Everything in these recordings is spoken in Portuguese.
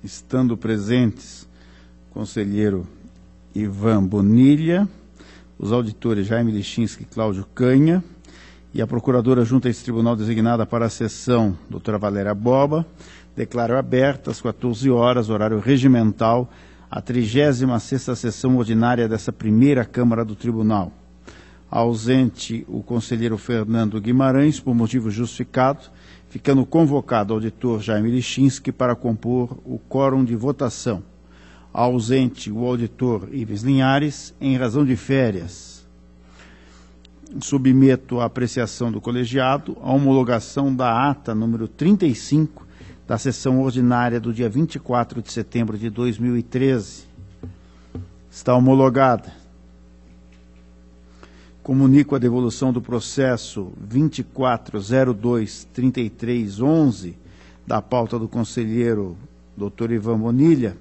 estando presentes o conselheiro Ivan Bonilha, os auditores Jaime Lichinski e Cláudio Canha, e a procuradora junto a esse tribunal designada para a sessão, doutora Valéria Boba, declaro aberta às 14 horas, horário regimental, a 36ª sessão ordinária dessa primeira Câmara do Tribunal. Ausente o conselheiro Fernando Guimarães, por motivo justificado, ficando convocado o auditor Jaime Lichinski para compor o quórum de votação. Ausente o auditor Ives Linhares, em razão de férias. Submeto à apreciação do colegiado a homologação da ata número 35 da sessão ordinária do dia 24 de setembro de 2013. Está homologada. Comunico a devolução do processo 24023311 da pauta do conselheiro Dr. Ivan Bonilha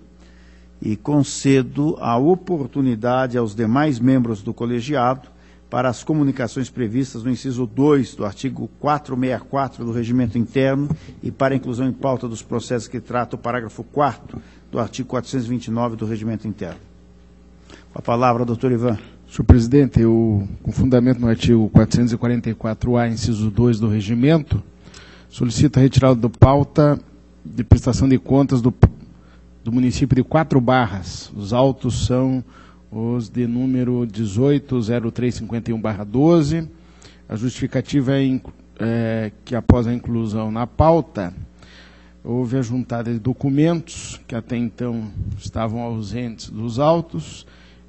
e concedo a oportunidade aos demais membros do colegiado para as comunicações previstas no inciso 2 do artigo 464 do Regimento Interno e para a inclusão em pauta dos processos que trata o parágrafo 4º do artigo 429 do Regimento Interno. Com a palavra, doutor Ivan. Senhor presidente, eu, com fundamento no artigo 444-A, inciso 2 do Regimento, solicito a retirada da pauta de prestação de contas do município de Quatro Barras. Os autos são os de número 180351/12. A justificativa é que, após a inclusão na pauta, houve a juntada de documentos que até então estavam ausentes dos autos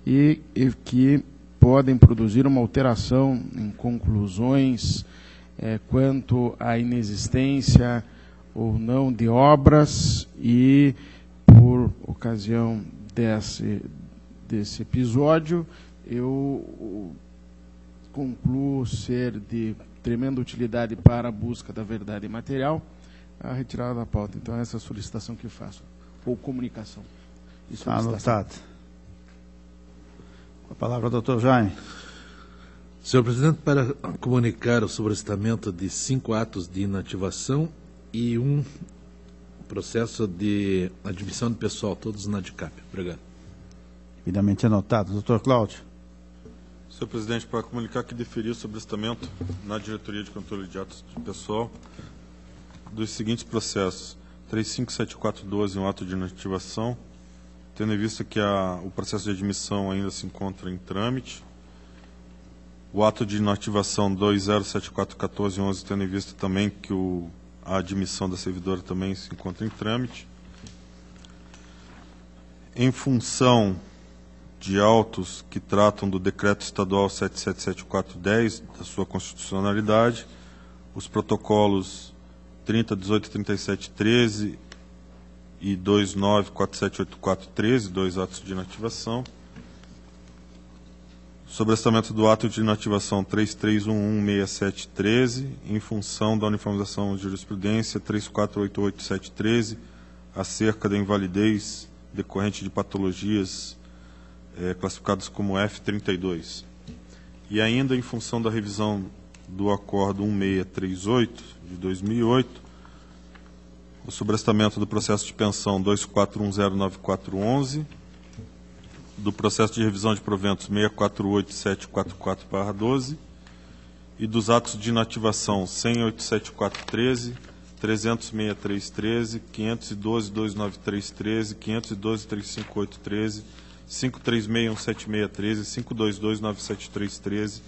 e que podem produzir uma alteração em conclusões quanto à inexistência ou não de obras e, por ocasião desse episódio, eu concluo ser de tremenda utilidade para a busca da verdade material a retirada da pauta. Então, essa é a solicitação que faço, ou comunicação. Está anotado. Com a palavra, doutor Jaime. Senhor presidente, para comunicar o solicitamento de 5 atos de inativação e um processo de admissão de pessoal, todos na DICAP. Obrigado. Devidamente anotado. Doutor Cláudio. Senhor presidente, para comunicar que deferi o solicitamento na Diretoria de Controle de Atos de Pessoal dos seguintes processos: 357412, um ato de inativação, tendo em vista que o processo de admissão ainda se encontra em trâmite. O ato de inativação 20741411, tendo em vista também que a admissão da servidora também se encontra em trâmite. Em função de autos que tratam do Decreto Estadual 777410, da sua constitucionalidade, os protocolos 30183713 e 29478413, 2 atos de inativação. Sobrestamento do ato de inativação 33116713, em função da uniformização de jurisprudência 3488713, acerca da invalidez decorrente de patologias classificadas como F32. E ainda em função da revisão do Acordo 1638 de 2008, o sobrestamento do processo de pensão 24109411, do processo de revisão de proventos 648744/12 e dos atos de inativação 100.87413, 300.6313, 512.29313, 512.35813, 536.17613, 522.97313,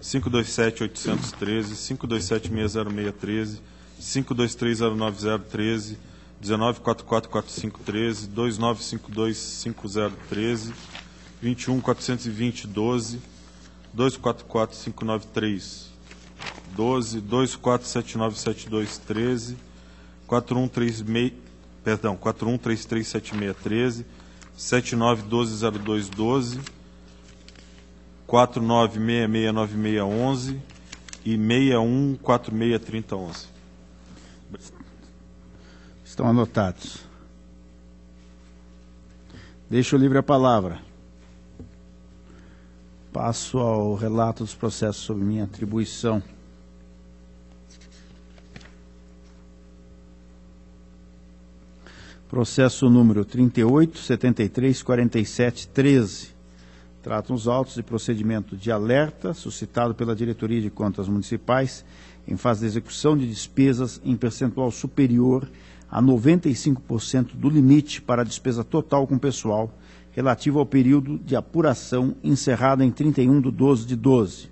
527.813, 527.60613, 523.09013, 19.444513, 29.525013, 21.42012, 244.593, 12, 24797213, 41337613, 79120212, 49669611 e 61463011. Estão anotados. Deixo livre a palavra. Passo ao relato dos processos sob minha atribuição. Processo número 38.73.47.13. Tratam os autos de procedimento de alerta suscitado pela Diretoria de Contas Municipais em fase de execução de despesas em percentual superior a 95% do limite para a despesa total com pessoal relativo ao período de apuração encerrado em 31/12/12.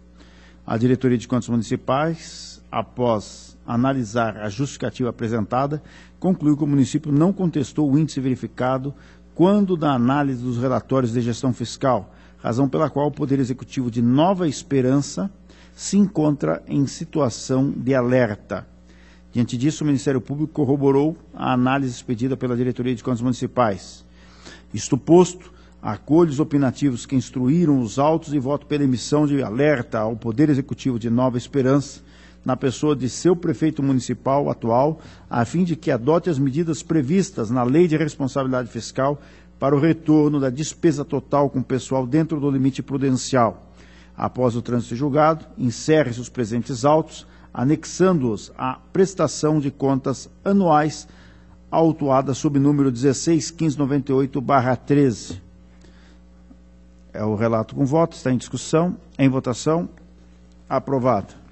A Diretoria de Contas Municipais, após analisar a justificativa apresentada, concluiu que o município não contestou o índice verificado quando da análise dos relatórios de gestão fiscal, razão pela qual o Poder Executivo de Nova Esperança se encontra em situação de alerta. Diante disso, o Ministério Público corroborou a análise expedida pela Diretoria de Contas Municipais. Isto posto, acolho os opinativos que instruíram os autos e voto pela emissão de alerta ao Poder Executivo de Nova Esperança, na pessoa de seu prefeito municipal atual, a fim de que adote as medidas previstas na Lei de Responsabilidade Fiscal para o retorno da despesa total com pessoal dentro do limite prudencial. Após o trânsito julgado, encerre-se os presentes autos, anexando-os à prestação de contas anuais autuada sob número 16.1598/13. É o relato com voto, está em discussão, em votação, aprovado.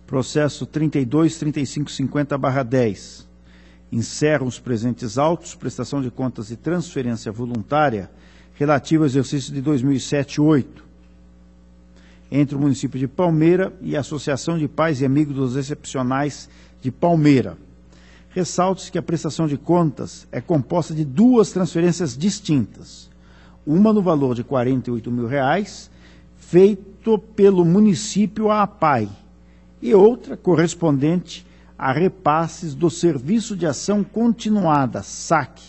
Processo 32.3550/10. Encerram os presentes autos, prestação de contas e transferência voluntária relativa ao exercício de 2007-8, entre o município de Palmeira e a Associação de Pais e Amigos dos Excepcionais de Palmeira. Ressalta-se que a prestação de contas é composta de duas transferências distintas. Uma no valor de R$ 48.000, feito pelo município à APAI, e outra correspondente a repasses do Serviço de Ação Continuada, SAC,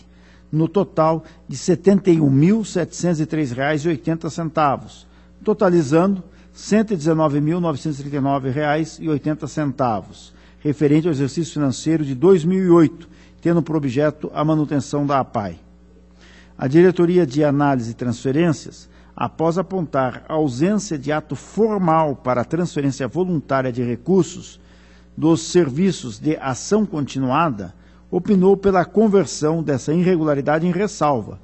no total de R$ 71.703,80, totalizando R$ 119.939,80, referente ao exercício financeiro de 2008, tendo por objeto a manutenção da APAI. A Diretoria de Análise e Transferências, após apontar a ausência de ato formal para a transferência voluntária de recursos dos serviços de ação continuada, opinou pela conversão dessa irregularidade em ressalva,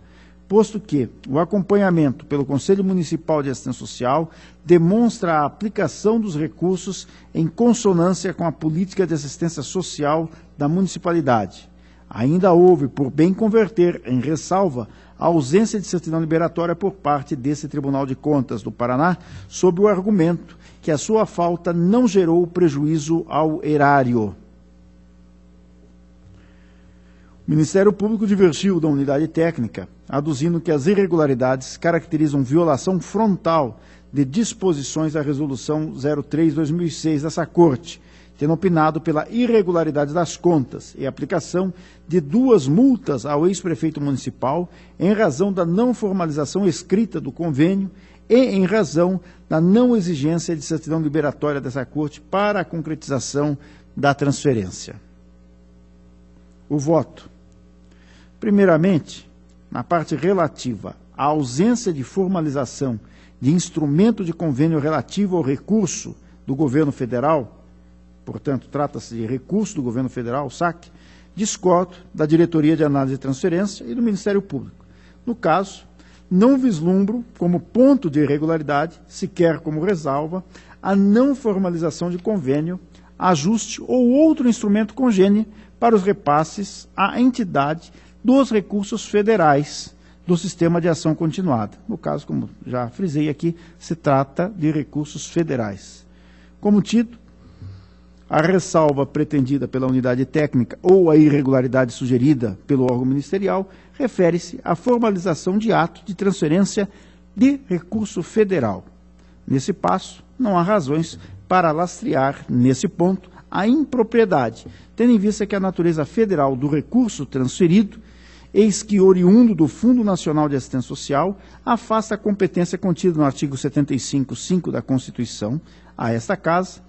posto que o acompanhamento pelo Conselho Municipal de Assistência Social demonstra a aplicação dos recursos em consonância com a política de assistência social da municipalidade. Ainda houve, por bem converter, em ressalva, a ausência de certidão liberatória por parte desse Tribunal de Contas do Paraná, sob o argumento que a sua falta não gerou prejuízo ao erário. O Ministério Público divergiu da unidade técnica, aduzindo que as irregularidades caracterizam violação frontal de disposições da Resolução 03/2006 dessa Corte, tendo opinado pela irregularidade das contas e aplicação de duas multas ao ex-prefeito municipal em razão da não formalização escrita do convênio e em razão da não exigência de certidão liberatória dessa Corte para a concretização da transferência. O voto. Primeiramente, na parte relativa à ausência de formalização de instrumento de convênio relativo ao recurso do governo federal, portanto, trata-se de recurso do governo federal, SAC, discordo da Diretoria de Análise e Transferência e do Ministério Público. No caso, não vislumbro como ponto de irregularidade, sequer como ressalva, a não formalização de convênio, ajuste ou outro instrumento congênere para os repasses à entidade dos recursos federais do Sistema de Ação Continuada. No caso, como já frisei aqui, se trata de recursos federais. Como tido, a ressalva pretendida pela unidade técnica ou a irregularidade sugerida pelo órgão ministerial refere-se à formalização de ato de transferência de recurso federal. Nesse passo, não há razões para lastrear, nesse ponto, a impropriedade, tendo em vista que a natureza federal do recurso transferido, eis que oriundo do Fundo Nacional de Assistência Social, afasta a competência contida no artigo 75.5 da Constituição a esta Casa,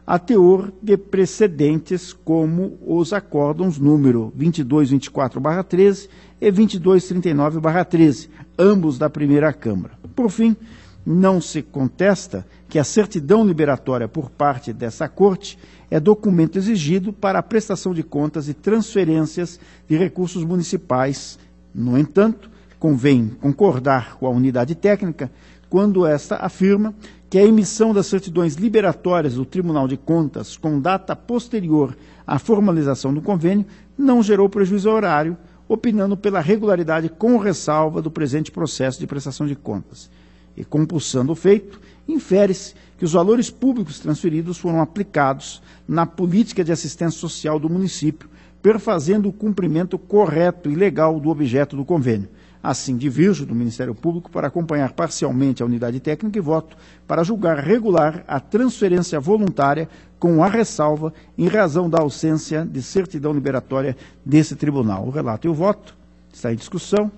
a teor de precedentes como os acórdãos número 2224/13 e 2239/13, ambos da primeira Câmara. Por fim, Não se contesta que a certidão liberatória por parte dessa Corte é documento exigido para a prestação de contas e transferências de recursos municipais. No entanto, convém concordar com a unidade técnica quando esta afirma que a emissão das certidões liberatórias do Tribunal de Contas com data posterior à formalização do convênio não gerou prejuízo ao erário, opinando pela regularidade com ressalva do presente processo de prestação de contas. E, compulsando o feito, infere-se que os valores públicos transferidos foram aplicados na política de assistência social do município, perfazendo o cumprimento correto e legal do objeto do convênio. Assim, divirjo do Ministério Público para acompanhar parcialmente a unidade técnica e voto para julgar regular a transferência voluntária com a ressalva em razão da ausência de certidão liberatória desse tribunal. O relato e o voto está em discussão,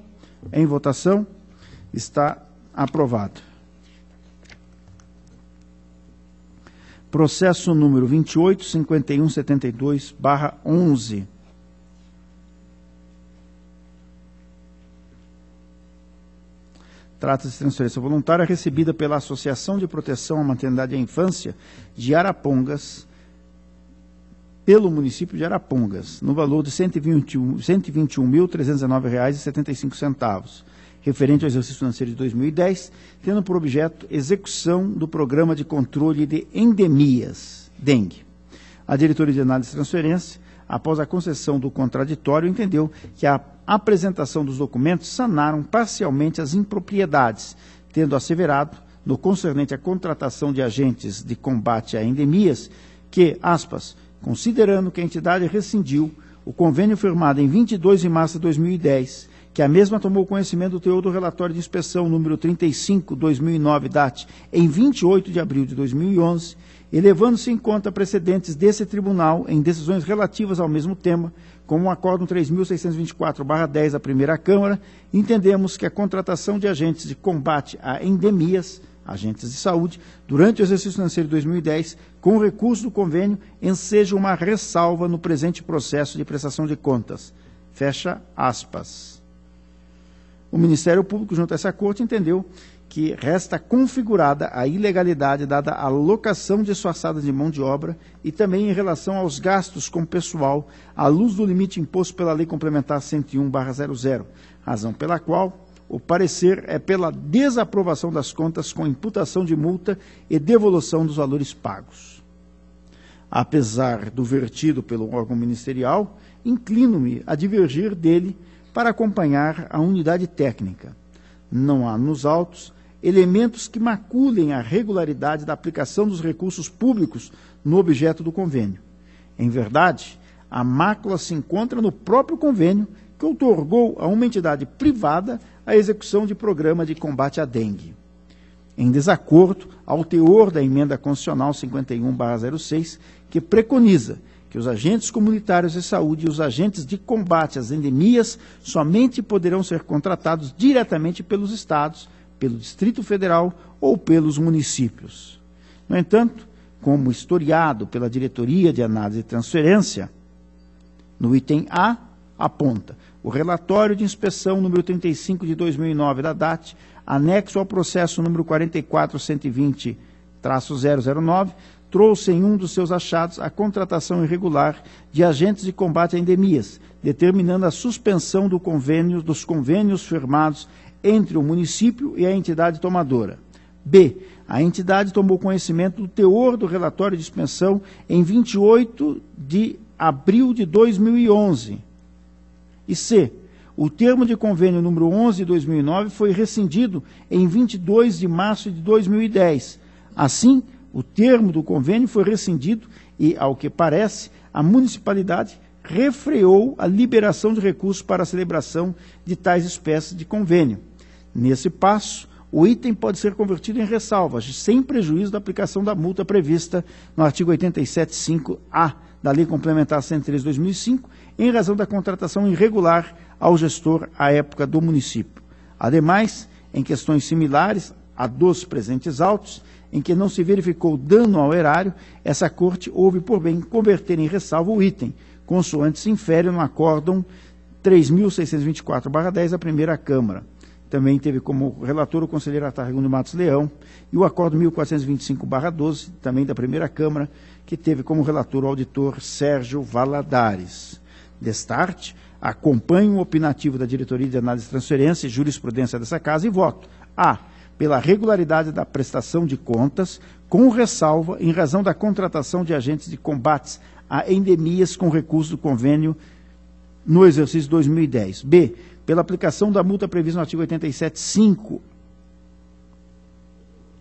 em votação, está aprovado. Processo número 28.5172/11. Trata-se de transferência voluntária recebida pela Associação de Proteção à Maternidade e à Infância de Arapongas, pelo município de Arapongas, no valor de R$ 121.319,75, referente ao exercício financeiro de 2010, tendo por objeto execução do Programa de Controle de Endemias, dengue. A Diretoria de Análise de Transferência, após a concessão do contraditório, entendeu que a apresentação dos documentos sanaram parcialmente as impropriedades, tendo asseverado, no concernente à contratação de agentes de combate a endemias, que, aspas, considerando que a entidade rescindiu o convênio firmado em 22 de março de 2010, que a mesma tomou conhecimento do teor do relatório de inspeção número 35/2009, DAT, em 28 de abril de 2011, e levando-se em conta precedentes desse tribunal em decisões relativas ao mesmo tema, como o Acórdão 3.624/10 da Primeira Câmara, entendemos que a contratação de agentes de combate a endemias, agentes de saúde, durante o exercício financeiro de 2010, com recurso do convênio, enseja uma ressalva no presente processo de prestação de contas. Fecha aspas. O Ministério Público, junto a essa Corte, entendeu que resta configurada a ilegalidade dada a alocação disfarçada de mão de obra e também em relação aos gastos com pessoal, à luz do limite imposto pela Lei Complementar 101/00, razão pela qual o parecer é pela desaprovação das contas com imputação de multa e devolução dos valores pagos. Apesar do vertido pelo órgão ministerial, inclino-me a divergir dele para acompanhar a unidade técnica. Não há nos autos elementos que maculem a regularidade da aplicação dos recursos públicos no objeto do convênio. Em verdade, a mácula se encontra no próprio convênio, que outorgou a uma entidade privada a execução de programa de combate à dengue. Em desacordo ao teor da emenda constitucional 51/06, que preconiza que os agentes comunitários de saúde e os agentes de combate às endemias somente poderão ser contratados diretamente pelos estados, pelo Distrito Federal ou pelos municípios. No entanto, como historiado pela Diretoria de Análise e Transferência, no item A, aponta o relatório de inspeção número 35 de 2009 da DAT, anexo ao processo número 44.120-009, trouxe em um dos seus achados a contratação irregular de agentes de combate a endemias, determinando a suspensão dos convênios firmados entre o município e a entidade tomadora. B. A entidade tomou conhecimento do teor do relatório de inspeção em 28 de abril de 2011. E C. O termo de convênio número 11 de 2009 foi rescindido em 22 de março de 2010. Assim, o termo do convênio foi rescindido e, ao que parece, a municipalidade refreou a liberação de recursos para a celebração de tais espécies de convênio. Nesse passo, o item pode ser convertido em ressalvas, sem prejuízo da aplicação da multa prevista no artigo 87.5-A da Lei Complementar 103/2005, em razão da contratação irregular ao gestor à época do município. Ademais, em questões similares a dos presentes autos, em que não se verificou dano ao erário, essa Corte houve por bem converter em ressalva o item, consoante se infere no Acórdão 3.624/10 da Primeira Câmara. também teve como relator o conselheiro Atarrigundo Matos Leão, e o acordo 1425/12, também da primeira Câmara, que teve como relator o auditor Sérgio Valadares. Destarte, acompanho o opinativo da Diretoria de Análise de Transferência e Jurisprudência dessa Casa e voto a pela regularidade da prestação de contas, com ressalva em razão da contratação de agentes de combates a endemias com recurso do convênio no exercício 2010. B, pela aplicação da multa prevista no artigo 87.5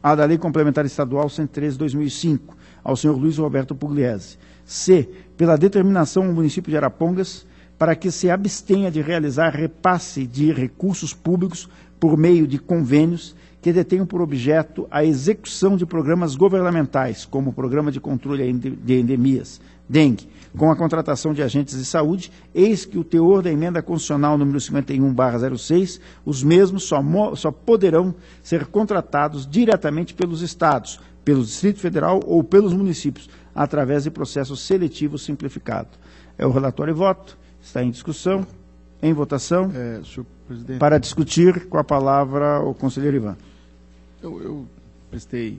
a da Lei Complementar Estadual 113/2005, ao senhor Luiz Roberto Pugliese. C, pela determinação ao município de Arapongas para que se abstenha de realizar repasse de recursos públicos por meio de convênios que detenham por objeto a execução de programas governamentais, como o Programa de Controle de Endemias, dengue, com a contratação de agentes de saúde, eis que o teor da emenda constitucional número 51/06, os mesmos só poderão ser contratados diretamente pelos estados, pelo Distrito Federal ou pelos municípios, através de processo seletivo simplificado. É o relatório e voto, está em discussão, em votação. Senhor presidente, para discutir, com a palavra o conselheiro Ivan. Eu prestei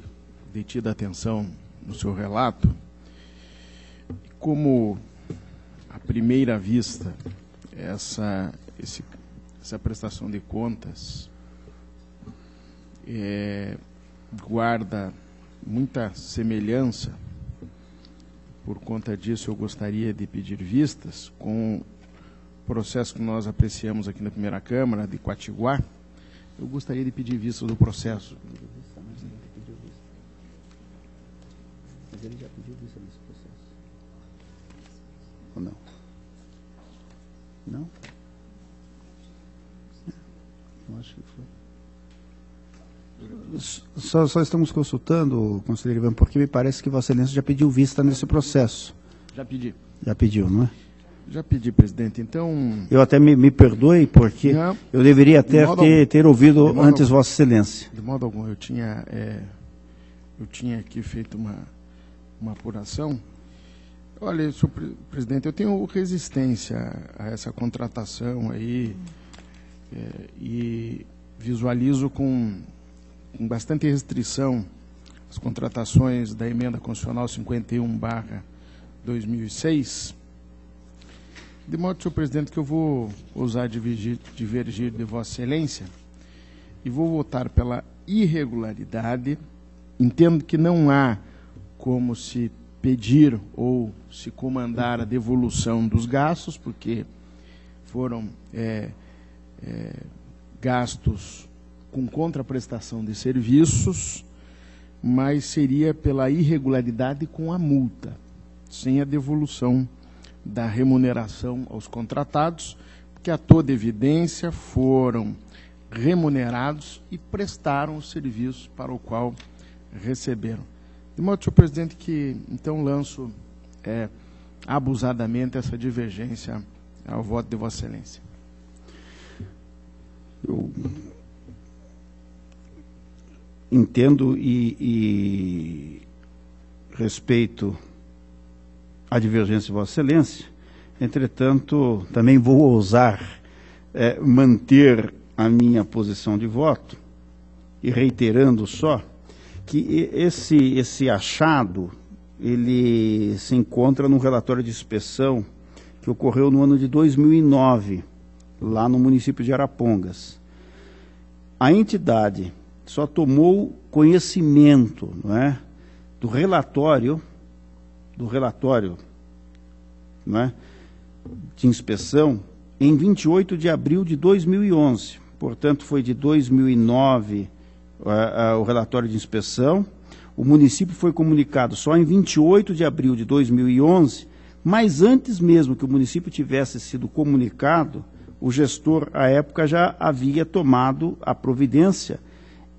detida atenção no seu relato. Como, à primeira vista, essa prestação de contas guarda muita semelhança, por conta disso eu gostaria de pedir vistas com o processo que nós apreciamos aqui na primeira Câmara, de Quatiguá. Eu gostaria de pedir vista do processo. Mas ele já pediu vista nesse processo. Ou não? Não? Eu acho que foi. Só estamos consultando, conselheiro Ivan, porque me parece que Vossa Excelência já pediu vista nesse processo. Já pedi. Já pediu, não é? Já pedi, presidente. Então... Eu até me perdoe, porque não, eu deveria até ter ouvido antes Vossa Excelência. De modo algum. Eu tinha aqui feito uma apuração. Olha, senhor presidente, eu tenho resistência a essa contratação aí e visualizo com bastante restrição as contratações da emenda constitucional 51/2006, de modo, senhor presidente, que eu vou ousar divergir de Vossa Excelência e vou votar pela irregularidade. Entendo que não há como se pedir ou se comandar a devolução dos gastos, porque foram gastos com contraprestação de serviços, mas seria pela irregularidade com a multa, sem a devolução da remuneração aos contratados, porque a toda evidência foram remunerados e prestaram o serviço para o qual receberam. De modo, senhor presidente, que então lanço abusadamente essa divergência ao voto de Vossa Excelência. Eu entendo e respeito a divergência de Vossa Excelência, entretanto, também vou ousar manter a minha posição de voto, e reiterando só que esse achado, ele se encontra no relatório de inspeção que ocorreu no ano de 2009, lá no município de Arapongas. A entidade só tomou conhecimento, não é, do relatório, não é, de inspeção em 28 de abril de 2011. Portanto, foi de 2009 o relatório de inspeção. O município foi comunicado só em 28 de abril de 2011, mas antes mesmo que o município tivesse sido comunicado, o gestor, à época, já havia tomado a providência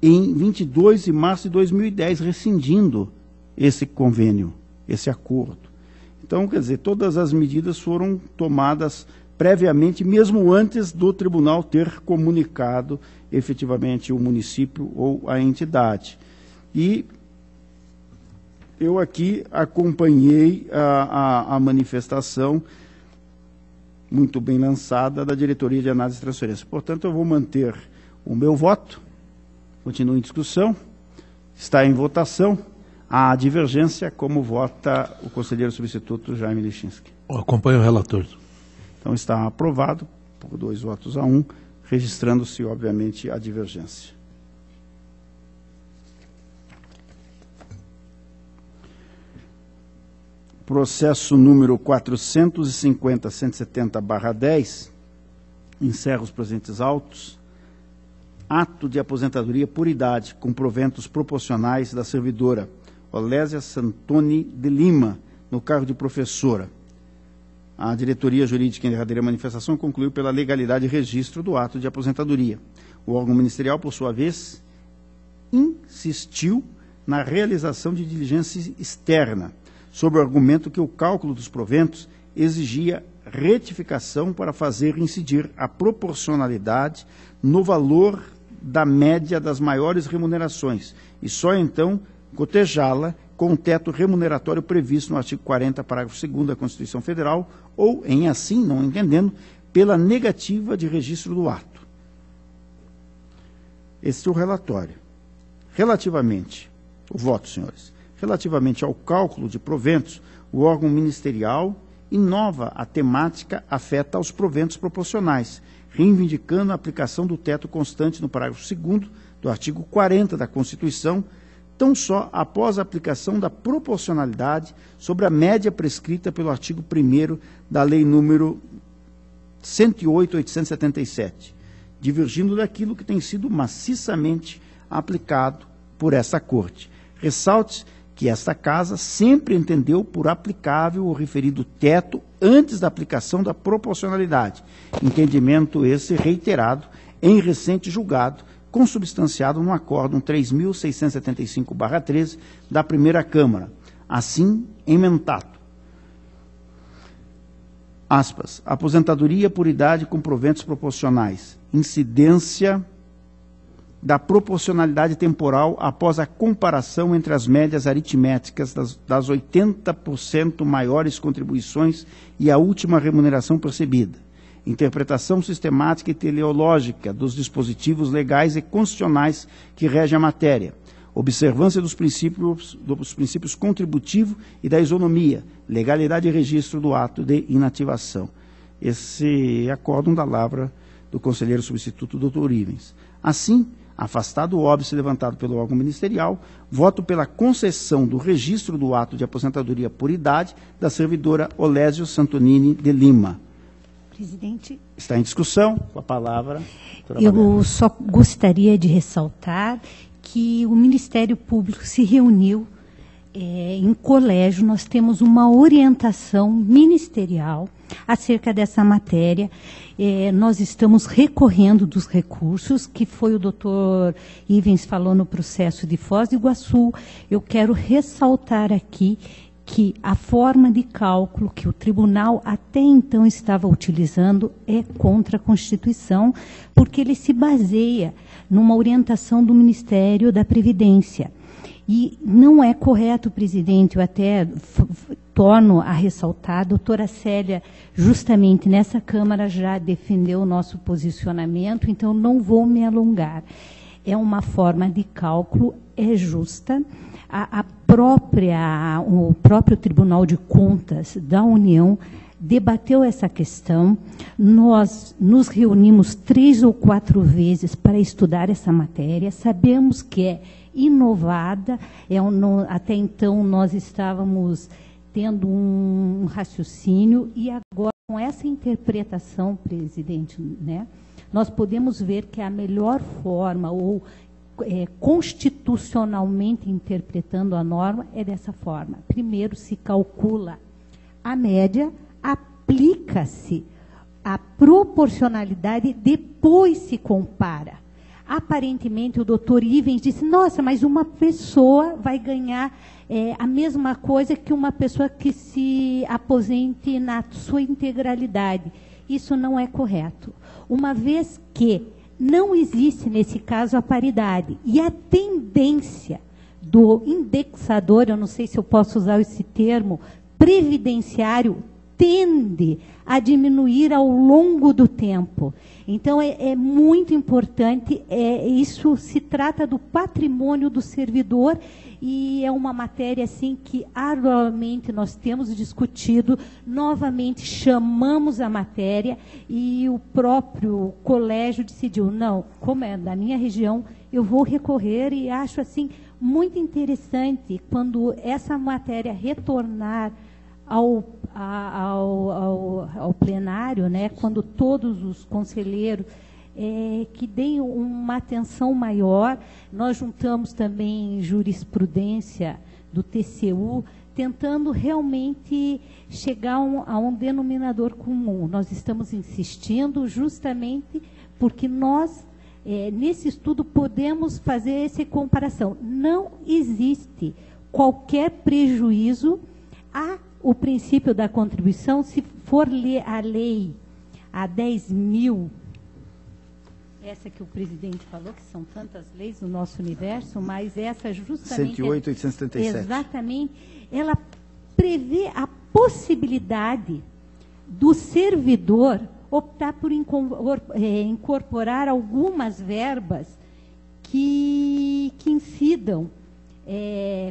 em 22 de março de 2010, rescindindo esse convênio, esse acordo. Então, quer dizer, todas as medidas foram tomadas previamente, mesmo antes do tribunal ter comunicado efetivamente o município ou a entidade. E eu aqui acompanhei a manifestação muito bem lançada da Diretoria de Análise e Transferência. Portanto, eu vou manter o meu voto. Continua em discussão. Está em votação a divergência, como vota o conselheiro substituto Jaime Lichinski. Acompanho o relator. Então está aprovado por 2 votos a 1, registrando-se, obviamente, a divergência. Processo número 450.170/10, encerra os presentes autos. Ato de aposentadoria por idade, com proventos proporcionais da servidora Olésia Santoni de Lima, no cargo de professora. A diretoria jurídica em derradeira manifestação concluiu pela legalidade e registro do ato de aposentadoria. O órgão ministerial, por sua vez, insistiu na realização de diligência externa, sob o argumento que o cálculo dos proventos exigia retificação para fazer incidir a proporcionalidade no valor da média das maiores remunerações, e só então cotejá-la com o teto remuneratório previsto no artigo 40, parágrafo 2º da Constituição Federal, ou, em assim, não entendendo, pela negativa de registro do ato. Este é o relatório. Relativamente, o voto, senhores, relativamente ao cálculo de proventos, o órgão ministerial inova a temática afeta aos proventos proporcionais, reivindicando a aplicação do teto constante no parágrafo 2º do artigo 40 da Constituição, tão só após a aplicação da proporcionalidade sobre a média prescrita pelo artigo 1º da Lei número 108.877, divergindo daquilo que tem sido maciçamente aplicado por essa Corte. Ressalte que esta Casa sempre entendeu por aplicável o referido teto antes da aplicação da proporcionalidade, entendimento esse reiterado em recente julgado, consubstanciado no Acórdão 3.675/13 da Primeira Câmara, assim emendado. Aspas, aposentadoria por idade com proventos proporcionais, incidência da proporcionalidade temporal após a comparação entre as médias aritméticas das 80% maiores contribuições e a última remuneração percebida. Interpretação sistemática e teleológica dos dispositivos legais e constitucionais que regem a matéria. Observância dos princípios contributivo e da isonomia. Legalidade e registro do ato de inativação. Esse acórdão da lavra do conselheiro substituto Dr. Ivens. Assim, afastado o óbice levantado pelo órgão ministerial, voto pela concessão do registro do ato de aposentadoria por idade da servidora Olésio Santonini de Lima. Presidente. Está em discussão. Com a palavra. Eu só gostaria de ressaltar que o Ministério Público se reuniu em colégio, nós temos uma orientação ministerial acerca dessa matéria. Nós estamos recorrendo dos recursos, que foi o doutor Ivens falou no processo de Foz do Iguaçu. Eu quero ressaltar aqui que a forma de cálculo que o tribunal até então estava utilizando é contra a Constituição, porque ele se baseia numa orientação do Ministério da Previdência. E não é correto, presidente, eu até torno a ressaltar, a doutora Célia, justamente nessa Câmara, já defendeu o nosso posicionamento, então não vou me alongar. É uma forma de cálculo, é justa. O próprio Tribunal de Contas da União debateu essa questão. Nós nos reunimos 3 ou 4 vezes para estudar essa matéria. Sabemos que é inovada. Até então nós estávamos tendo um raciocínio e agora com essa interpretação, presidente, né, nós podemos ver que a melhor forma ou constitucionalmente interpretando a norma é dessa forma. Primeiro se calcula a média, aplica-se a proporcionalidade, depois se compara. Aparentemente o doutor Ivens disse, nossa, mas uma pessoa vai ganhar a mesma coisa que uma pessoa que se aposente na sua integralidade. Isso não é correto. Uma vez que não existe, nesse caso, a paridade. E a tendência do indexador, eu não sei se eu posso usar esse termo, previdenciário, tende a diminuir ao longo do tempo. Então, é muito importante, isso se trata do patrimônio do servidor, e é uma matéria assim que arduamente nós temos discutido, novamente chamamos a matéria, e o próprio colégio decidiu, não, como é da minha região, eu vou recorrer, e acho assim muito interessante quando essa matéria retornar ao plenário, né, quando todos os conselheiros que deem uma atenção maior. Nós juntamos também jurisprudência do TCU, tentando realmente chegar a um denominador comum. Nós estamos insistindo justamente porque nós, nesse estudo, podemos fazer essa comparação. Não existe qualquer prejuízo o princípio da contribuição. Se for ler a lei a 10.000, essa que o presidente falou, que são tantas leis no nosso universo, mas essa justamente... 108.877. Exatamente. Ela prevê a possibilidade do servidor optar por incorporar algumas verbas que incidam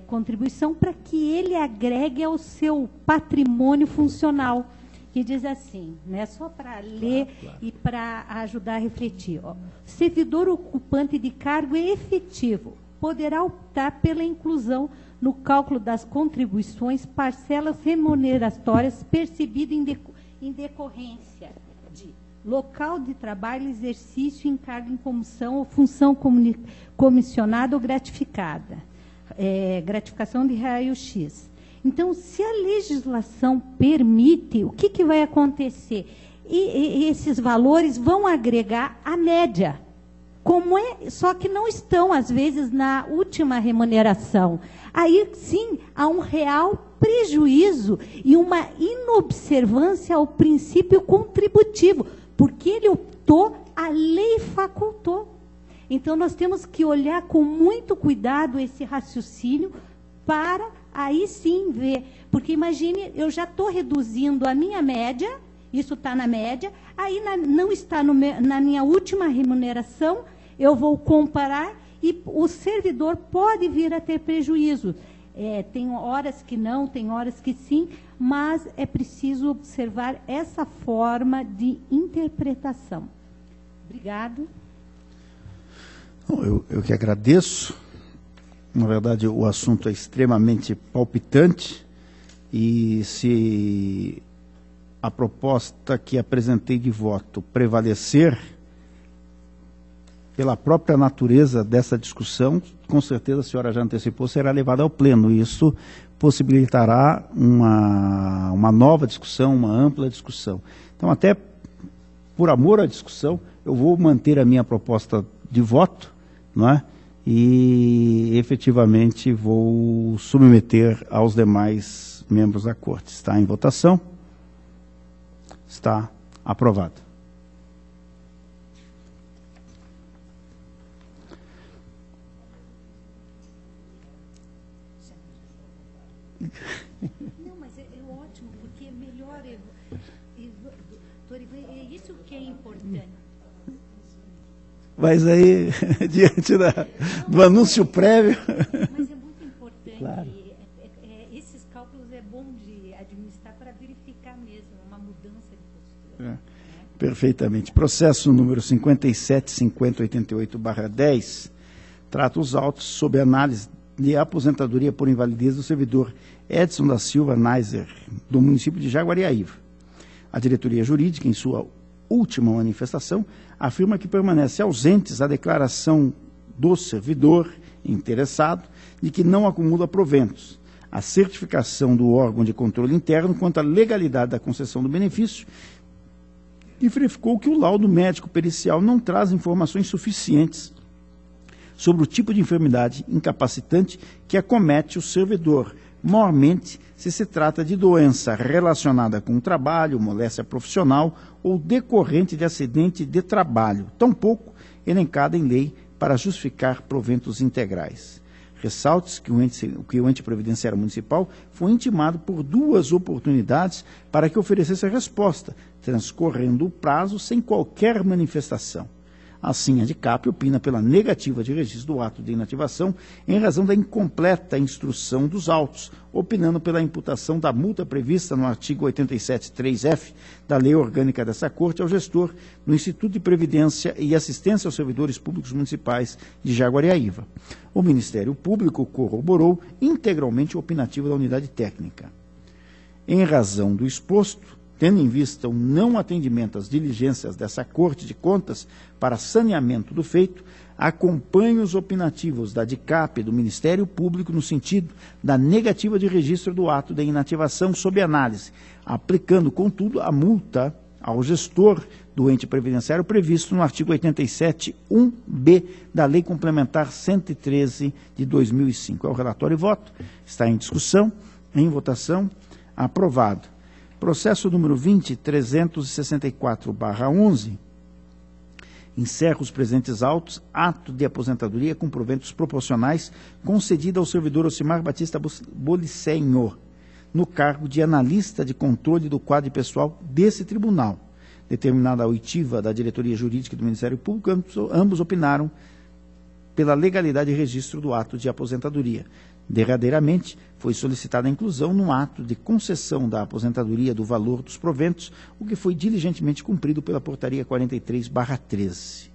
contribuição para que ele agregue ao seu patrimônio funcional, que diz assim, né, só para ler e para ajudar a refletir. Servidor ocupante de cargo efetivo poderá optar pela inclusão no cálculo das contribuições parcelas remuneratórias percebidas em decorrência de local de trabalho, exercício, encargo em comissão ou função comissionada ou gratificada. Gratificação de raio-x. Então, se a legislação permite, o que vai acontecer? E esses valores vão agregar a média. Só que não estão, às vezes, na última remuneração. Aí, sim, há um real prejuízo e uma inobservância ao princípio contributivo, porque ele optou, a lei facultou. Então, nós temos que olhar com muito cuidado esse raciocínio para aí sim ver. Porque imagine, eu já estou reduzindo a minha média, isso está na média, aí não está na minha última remuneração, eu vou comparar e o servidor pode vir a ter prejuízo. Tem horas que não, tem horas que sim, mas é preciso observar essa forma de interpretação. Obrigado. Eu que agradeço. Na verdade, o assunto é extremamente palpitante, e se a proposta que apresentei de voto prevalecer, pela própria natureza dessa discussão, com certeza a senhora já antecipou, será levada ao pleno, e isso possibilitará uma nova discussão, uma ampla discussão. Então, até por amor à discussão, eu vou manter a minha proposta de voto, não é? E efetivamente vou submeter aos demais membros da Corte. Está em votação. Está aprovado. Não, mas é ótimo, porque é melhor, doutor Ivan, é isso que é importante. Mas aí, diante do anúncio prévio... Mas é muito importante, claro. Esses cálculos é bom de administrar para verificar mesmo uma mudança de postura. Perfeitamente. Processo número 57.5088/10 trata os autos sob análise de aposentadoria por invalidez do servidor Edson da Silva Neiser, do município de Jaguariaíva. A diretoria jurídica, em sua última manifestação, afirma que permanece ausentes a declaração do servidor interessado de que não acumula proventos, a certificação do órgão de controle interno quanto à legalidade da concessão do benefício, e verificou que o laudo médico pericial não traz informações suficientes sobre o tipo de enfermidade incapacitante que acomete o servidor, maiormente se trata de doença relacionada com o trabalho, moléstia profissional ou decorrente de acidente de trabalho, tampouco elencada em lei para justificar proventos integrais. Ressalte-se que o ente previdenciário municipal foi intimado por 2 oportunidades para que oferecesse a resposta, transcorrendo o prazo sem qualquer manifestação. Assim, a DICAP opina pela negativa de registro do ato de inativação em razão da incompleta instrução dos autos, opinando pela imputação da multa prevista no artigo 87.3f da Lei Orgânica dessa Corte ao gestor do Instituto de Previdência e Assistência aos Servidores Públicos Municipais de Jaguariaíva. O Ministério Público corroborou integralmente o opinativo da unidade técnica. Em razão do exposto, tendo em vista o não atendimento às diligências dessa Corte de Contas para saneamento do feito, acompanho os opinativos da DICAP e do Ministério Público no sentido da negativa de registro do ato de inativação sob análise, aplicando, contudo, a multa ao gestor do ente previdenciário previsto no artigo 87.1b da Lei Complementar 113 de 2005. É o relatório e voto. Está em discussão, em votação, aprovado. Processo número 20.364/11, encerra os presentes autos, ato de aposentadoria com proventos proporcionais concedido ao servidor Ocimar Batista Bolicenho, no cargo de analista de controle do quadro pessoal desse tribunal. Determinada a oitiva da diretoria jurídica do Ministério Público, ambos opinaram pela legalidade e registro do ato de aposentadoria. Derradeiramente, foi solicitada a inclusão no ato de concessão da aposentadoria do valor dos proventos, o que foi diligentemente cumprido pela portaria 43/13.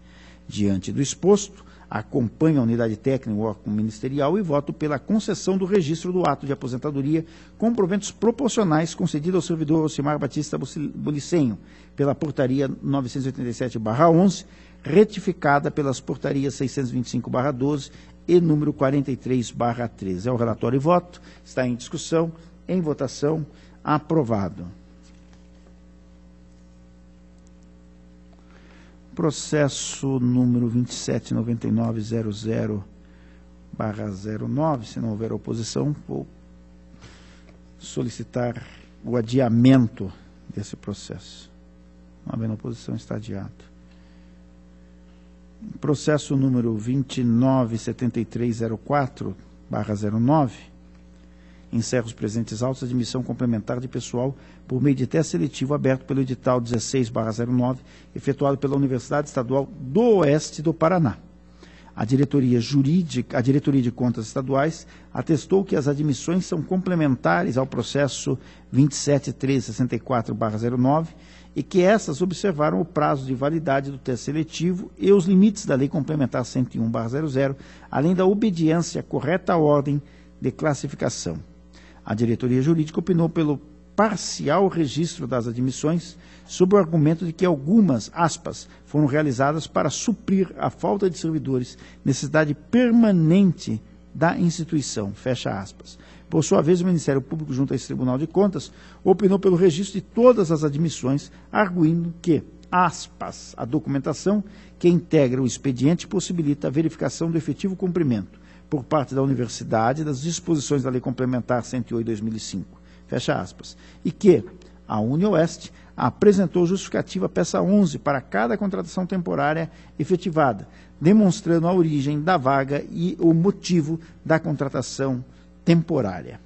Diante do exposto, acompanho a unidade técnica, o órgão ministerial, e voto pela concessão do registro do ato de aposentadoria com proventos proporcionais concedido ao servidor Ocimar Batista Bolicenho, pela portaria 987/11, retificada pelas portarias 625/12 e número 43/13. É o relatório e voto. Está em discussão, em votação, aprovado. Processo número 279900/09, se não houver oposição, vou solicitar o adiamento desse processo. Não havendo oposição, está adiado. Processo número 297304/09, encerra os presentes autos de admissão complementar de pessoal por meio de teste seletivo aberto pelo edital 16/09, efetuado pela Universidade Estadual do Oeste do Paraná. A diretoria de contas estaduais atestou que as admissões são complementares ao processo 27364/09 e que essas observaram o prazo de validade do teste seletivo e os limites da Lei Complementar 101/00, além da obediência à correta ordem de classificação. A diretoria jurídica opinou pelo parcial registro das admissões, sob o argumento de que algumas, aspas, foram realizadas para suprir a falta de servidores, necessidade permanente da instituição, fecha aspas. Por sua vez, o Ministério Público, junto a esse Tribunal de Contas, opinou pelo registro de todas as admissões, arguindo que, aspas, a documentação que integra o expediente possibilita a verificação do efetivo cumprimento, por parte da Universidade, das disposições da Lei Complementar 108/2005, fecha aspas, e que a UniOeste apresentou justificativa peça 11 para cada contratação temporária efetivada, demonstrando a origem da vaga e o motivo da contratação temporária.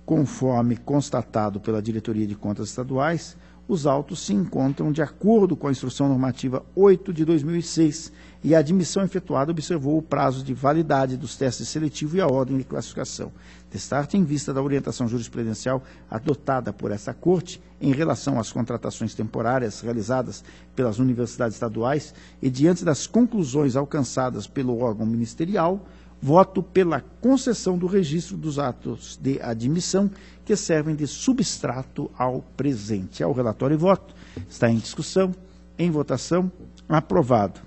Conforme constatado pela Diretoria de Contas Estaduais, os autos se encontram de acordo com a Instrução Normativa 8 de 2006 e a admissão efetuada observou o prazo de validade dos testes seletivos e a ordem de classificação. Destarte em vista da orientação jurisprudencial adotada por essa Corte em relação às contratações temporárias realizadas pelas universidades estaduais e diante das conclusões alcançadas pelo órgão ministerial, voto pela concessão do registro dos atos de admissão que servem de substrato ao presente. É o relatório e voto. Está em discussão, em votação, aprovado.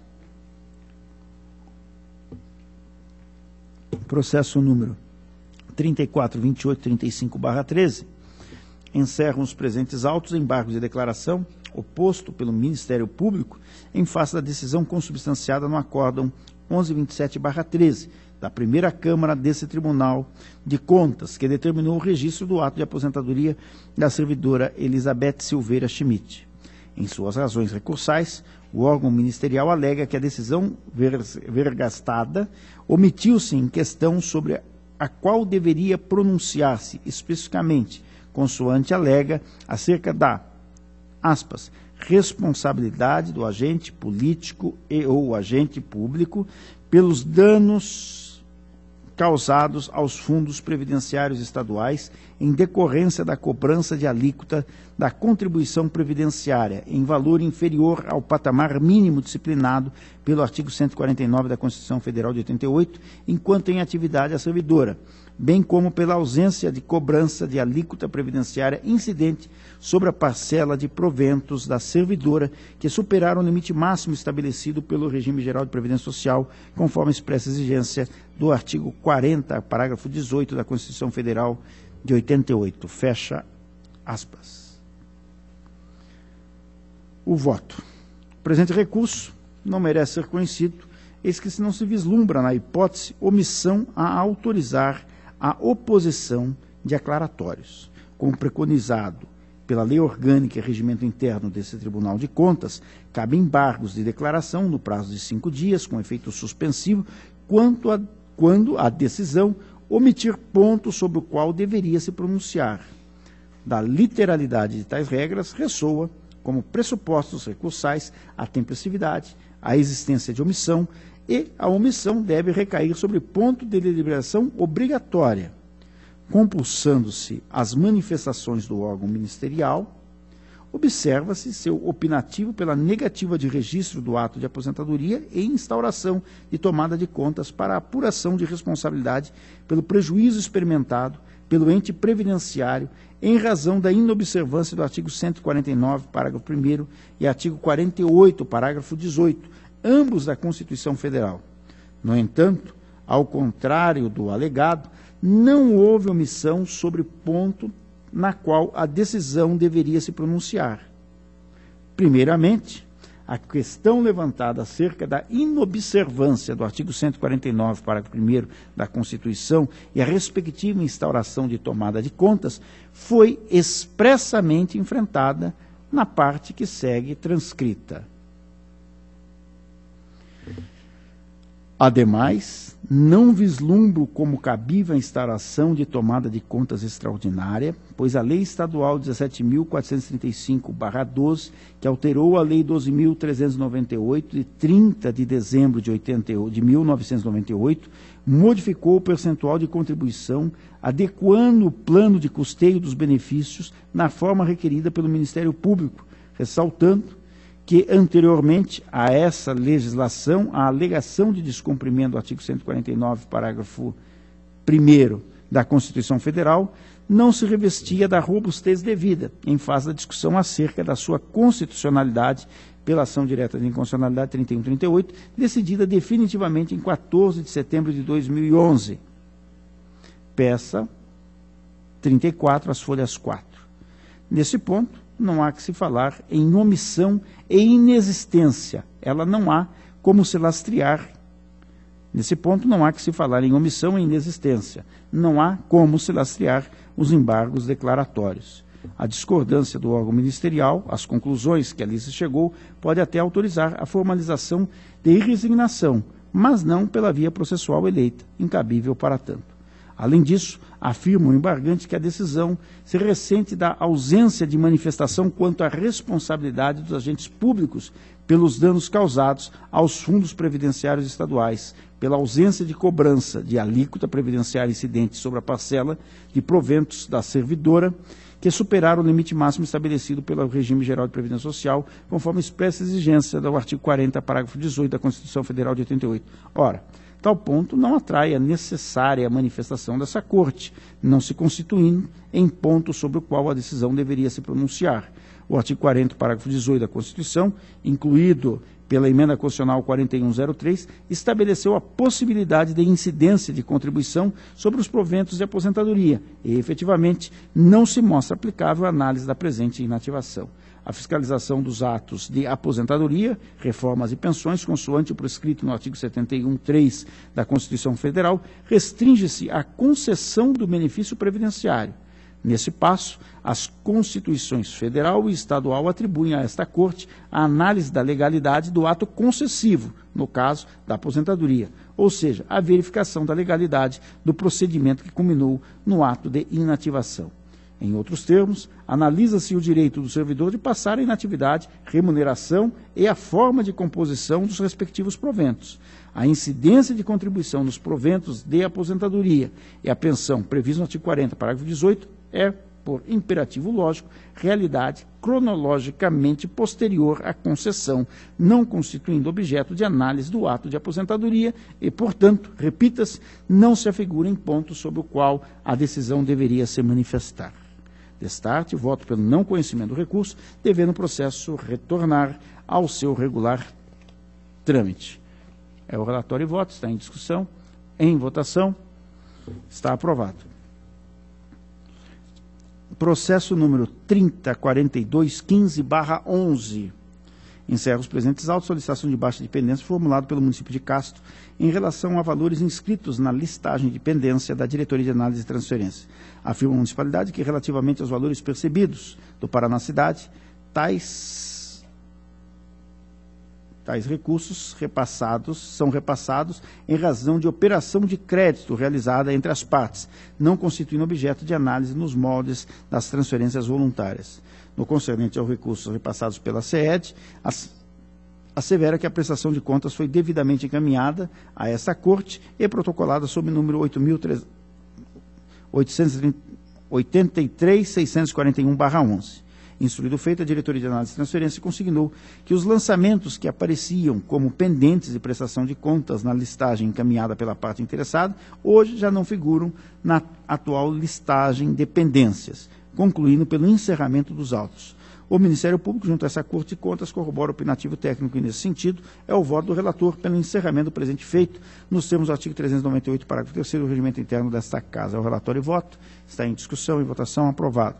Processo número 342835/13. Encerram os presentes autos embargos de declaração oposto pelo Ministério Público em face da decisão consubstanciada no acórdão 1127/13, da primeira Câmara desse Tribunal de Contas, que determinou o registro do ato de aposentadoria da servidora Elizabeth Silveira Schmidt. Em suas razões recursais, o órgão ministerial alega que a decisão vergastada omitiu-se em questão sobre a qual deveria pronunciar-se especificamente, consoante alega, acerca da, aspas, responsabilidade do agente político e ou agente público pelos danos causados aos fundos previdenciários estaduais em decorrência da cobrança de alíquota da contribuição previdenciária em valor inferior ao patamar mínimo disciplinado pelo artigo 149 da Constituição Federal de 88, enquanto em atividade a servidora, bem como pela ausência de cobrança de alíquota previdenciária incidente sobre a parcela de proventos da servidora que superaram o limite máximo estabelecido pelo Regime Geral de Previdência Social, conforme expressa exigência do artigo 40, parágrafo 18 da Constituição Federal de 88. Fecha aspas. O voto. O presente recurso não merece ser conhecido, eis que se não se vislumbra na hipótese omissão a autorizar a oposição de aclaratórios, como preconizado pela Lei Orgânica e Regimento Interno desse Tribunal de Contas, cabe embargos de declaração no prazo de 5 dias, com efeito suspensivo, quando a decisão omitir ponto sobre o qual deveria se pronunciar. Da literalidade de tais regras, ressoa, como pressupostos recursais, a tempestividade, a existência de omissão, e a omissão deve recair sobre ponto de deliberação obrigatória, compulsando-se as manifestações do órgão ministerial, observa-se seu opinativo pela negativa de registro do ato de aposentadoria e instauração de tomada de contas para a apuração de responsabilidade pelo prejuízo experimentado pelo ente previdenciário em razão da inobservância do artigo 149, parágrafo 1º, e artigo 48, parágrafo 18, ambos da Constituição Federal. No entanto, ao contrário do alegado, não houve omissão sobre ponto na qual a decisão deveria se pronunciar. Primeiramente, a questão levantada acerca da inobservância do artigo 149, parágrafo 1º da Constituição e a respectiva instauração de tomada de contas foi expressamente enfrentada na parte que segue transcrita. Ademais, não vislumbro como cabível a instauração de tomada de contas extraordinária, pois a Lei Estadual 17.435/12, que alterou a Lei 12.398, de 30 de dezembro de 1998, modificou o percentual de contribuição, adequando o plano de custeio dos benefícios na forma requerida pelo Ministério Público, ressaltando que, anteriormente a essa legislação, a alegação de descumprimento do artigo 149, parágrafo 1º da Constituição Federal, não se revestia da robustez devida, em fase da discussão acerca da sua constitucionalidade pela ação direta de inconstitucionalidade 3138, decidida definitivamente em 14 de setembro de 2011. Peça 34, as folhas 4. Nesse ponto, não há que se falar em omissão e inexistência. Ela não há como se lastrear. Nesse ponto, não há que se falar em omissão e inexistência. Não há como se lastrear os embargos declaratórios. A discordância do órgão ministerial, as conclusões que ali se chegou, pode até autorizar a formalização de resignação, mas não pela via processual eleita, incabível para tanto. Além disso, afirma o embargante que a decisão se ressente da ausência de manifestação quanto à responsabilidade dos agentes públicos pelos danos causados aos fundos previdenciários estaduais, pela ausência de cobrança de alíquota previdenciária incidente sobre a parcela de proventos da servidora, que superaram o limite máximo estabelecido pelo Regime Geral de Previdência Social, conforme expressa exigência do artigo 40, parágrafo 18 da Constituição Federal de 88. Ora, tal ponto não atrai a necessária manifestação dessa Corte, não se constituindo em ponto sobre o qual a decisão deveria se pronunciar. O artigo 40, parágrafo 18 da Constituição, incluído pela Emenda Constitucional 4103, estabeleceu a possibilidade de incidência de contribuição sobre os proventos de aposentadoria e, efetivamente, não se mostra aplicável a análise da presente inativação. A fiscalização dos atos de aposentadoria, reformas e pensões, consoante o prescrito no artigo 71.3 da Constituição Federal, restringe-se à concessão do benefício previdenciário. Nesse passo, as Constituições Federal e Estadual atribuem a esta Corte a análise da legalidade do ato concessivo, no caso da aposentadoria, ou seja, a verificação da legalidade do procedimento que culminou no ato de inativação. Em outros termos, analisa-se o direito do servidor de passar a inatividade, remuneração e a forma de composição dos respectivos proventos. A incidência de contribuição nos proventos de aposentadoria e a pensão previsto no artigo 40, parágrafo 18, é, por imperativo lógico, realidade cronologicamente posterior à concessão, não constituindo objeto de análise do ato de aposentadoria e, portanto, repita-se, não se afigura em ponto sobre o qual a decisão deveria se manifestar. Destarte, voto pelo não conhecimento do recurso, devendo o processo retornar ao seu regular trâmite. É o relatório e voto, está em discussão, em votação, está aprovado. Processo número 304215/11. Encerra os presentes autos, solicitação de baixa de pendência formulado pelo município de Castro em relação a valores inscritos na listagem de pendência da Diretoria de Análise e Transferência. Afirma a municipalidade que, relativamente aos valores percebidos do Paraná Cidade, tais recursos são repassados em razão de operação de crédito realizada entre as partes, não constituindo objeto de análise nos moldes das transferências voluntárias. No concernente aos recursos repassados pela CED, assevera que a prestação de contas foi devidamente encaminhada a esta Corte e protocolada sob o número 83641/11. Instruído feito, a Diretoria de Análise e Transferência consignou que os lançamentos que apareciam como pendentes de prestação de contas na listagem encaminhada pela parte interessada, hoje já não figuram na atual listagem de pendências, concluindo pelo encerramento dos autos. O Ministério Público, junto a essa Corte de Contas, corrobora o opinativo técnico e, nesse sentido, é o voto do relator pelo encerramento do presente feito, nos termos do artigo 398, parágrafo 3º do regimento interno desta Casa. É o relatório e voto, está em discussão e votação, aprovado.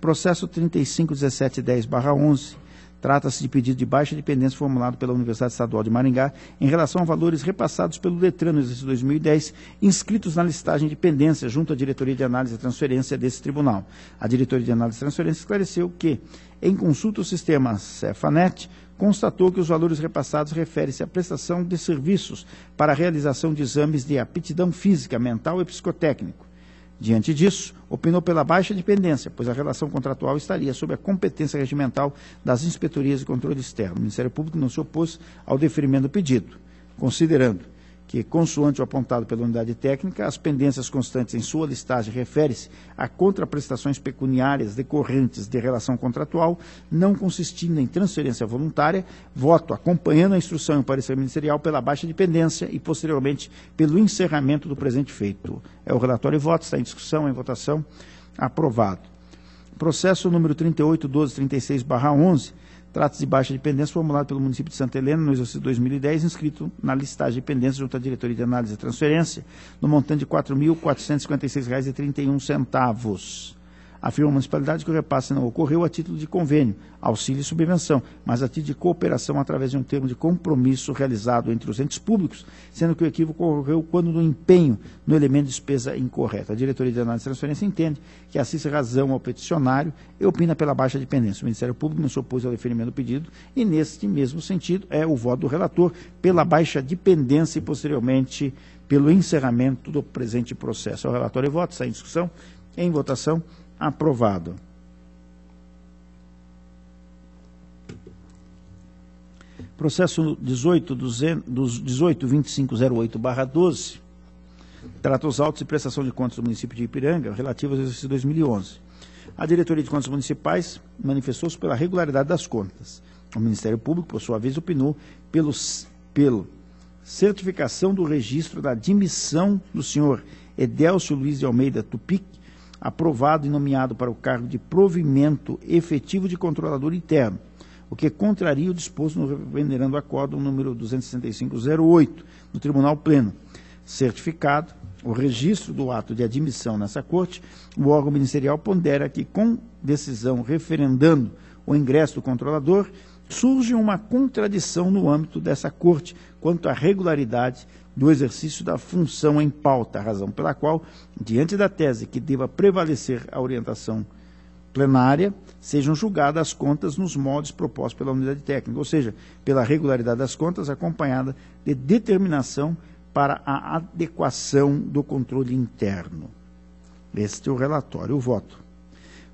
Processo 351710/11. Trata-se de pedido de baixa de pendência formulado pela Universidade Estadual de Maringá em relação a valores repassados pelo DETRAN no exercício 2010, inscritos na listagem de pendência junto à Diretoria de Análise e Transferência desse tribunal. A Diretoria de Análise e Transferência esclareceu que, em consulta ao sistema Cefanet, constatou que os valores repassados referem-se à prestação de serviços para a realização de exames de aptidão física, mental e psicotécnico. Diante disso, opinou pela baixa de pendência, pois a relação contratual estaria sob a competência regimental das inspetorias de controle externo. O Ministério Público não se opôs ao deferimento do pedido, considerando que, consoante o apontado pela unidade técnica, as pendências constantes em sua listagem referem-se a contraprestações pecuniárias decorrentes de relação contratual, não consistindo em transferência voluntária, voto acompanhando a instrução e o parecer ministerial pela baixa de pendência e, posteriormente, pelo encerramento do presente feito. É o relatório e voto, está em discussão, em votação, aprovado. Processo número 381236/11, trata-se de baixa de pendência formulado pelo município de Santa Helena no exercício 2010, inscrito na listagem de pendência junto à Diretoria de Análise e Transferência, no montante de R$ 4.456,31. Afirma a municipalidade que o repasse não ocorreu a título de convênio, auxílio e subvenção, mas a título de cooperação através de um termo de compromisso realizado entre os entes públicos, sendo que o equívoco ocorreu quando do empenho no elemento de despesa incorreta. A Diretoria de Análise e Transferência entende que assiste razão ao peticionário e opina pela baixa de pendência. O Ministério Público não se opôs ao deferimento do pedido e, neste mesmo sentido, é o voto do relator pela baixa de pendência e, posteriormente, pelo encerramento do presente processo. É o relatório e voto, está em discussão, em votação, aprovado. Processo 18.2508/12 trata os autos e prestação de contas do município de Ipiranga relativos ao exercício 2011. A Diretoria de Contas Municipais manifestou-se pela regularidade das contas. O Ministério Público, por sua vez, opinou pela certificação do registro da admissão do senhor Edélcio Luiz de Almeida Tupic, aprovado e nomeado para o cargo de provimento efetivo de controlador interno, o que contraria o disposto no venerando acórdão número 26508 do Tribunal Pleno. Certificado o registro do ato de admissão nessa Corte, o órgão ministerial pondera que, com decisão referendando o ingresso do controlador, surge uma contradição no âmbito dessa Corte quanto à regularidade do exercício da função em pauta, razão pela qual, diante da tese que deva prevalecer a orientação plenária, sejam julgadas as contas nos modos propostos pela unidade técnica, ou seja, pela regularidade das contas acompanhada de determinação para a adequação do controle interno. Este é o relatório. O voto.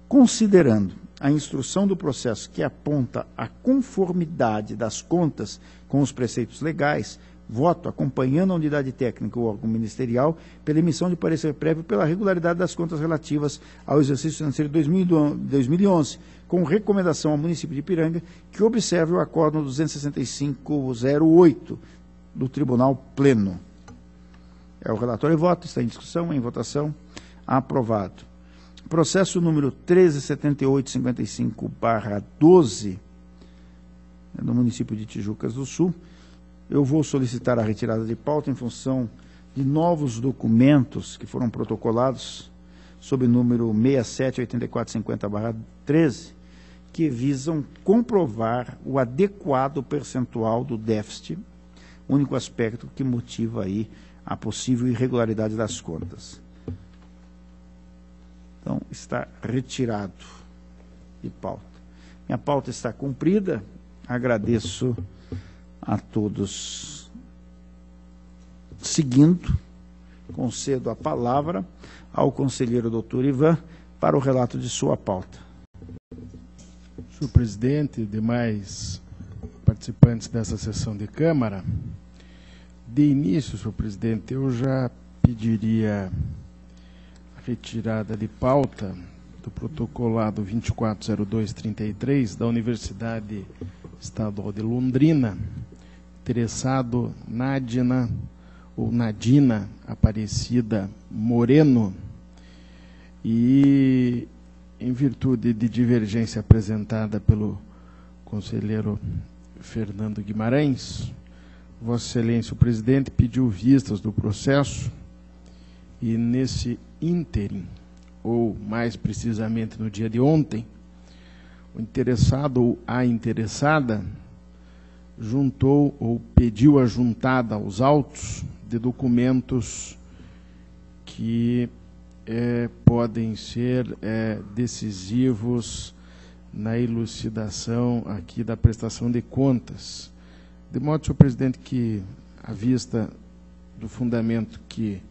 Considerando a instrução do processo que aponta a conformidade das contas com os preceitos legais, voto acompanhando a unidade técnica ou órgão ministerial pela emissão de parecer prévio pela regularidade das contas relativas ao exercício financeiro de 2011, com recomendação ao município de Ipiranga que observe o acórdão 26508 do Tribunal Pleno. É o relatório e voto, está em discussão, em votação, aprovado. Processo número 137855/12, no município de Tijucas do Sul. Eu vou solicitar a retirada de pauta em função de novos documentos que foram protocolados sob o número 678450/13, que visam comprovar o adequado percentual do déficit, único aspecto que motiva aí a possível irregularidade das contas. Então, está retirado de pauta. Minha pauta está cumprida. Agradeço a todos. Seguindo, concedo a palavra ao conselheiro doutor Ivan para o relato de sua pauta. Senhor presidente e demais participantes dessa sessão de Câmara, de início, senhor presidente, eu já pediria a retirada de pauta do protocolado 240233 da Universidade Estadual de Londrina, interessado Nadina Aparecida Moreno, e em virtude de divergência apresentada pelo conselheiro Fernando Guimarães, Vossa Excelência o Presidente pediu vistas do processo e nesse ínterim, ou mais precisamente no dia de ontem, o interessado ou a interessada juntou ou pediu a juntada aos autos de documentos que podem ser decisivos na elucidação aqui da prestação de contas. De modo, senhor presidente, que à vista do fundamento que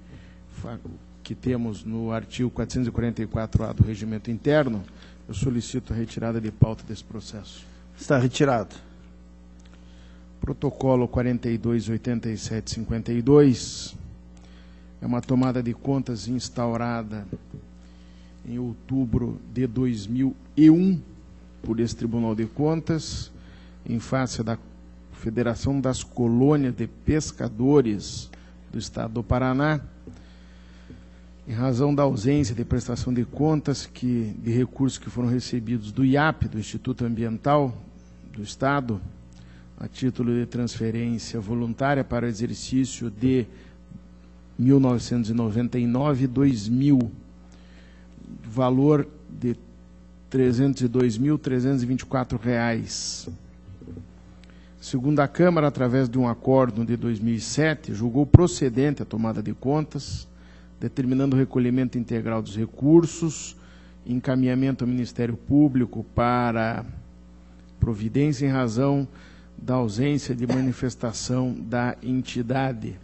temos no artigo 444-A do Regimento Interno, eu solicito a retirada de pauta desse processo. Está retirado. Protocolo 428752 é uma tomada de contas instaurada em outubro de 2001 por esse Tribunal de Contas, em face da Federação das Colônias de Pescadores do Estado do Paraná, em razão da ausência de prestação de contas de recursos que foram recebidos do IAP, do Instituto Ambiental do Estado, a título de transferência voluntária para o exercício de 1999 e 2000, valor de R$ 302.324. Segundo a Câmara, através de um acórdão de 2007, julgou procedente a tomada de contas, determinando o recolhimento integral dos recursos, encaminhamento ao Ministério Público para providência em razão da ausência de manifestação da entidade.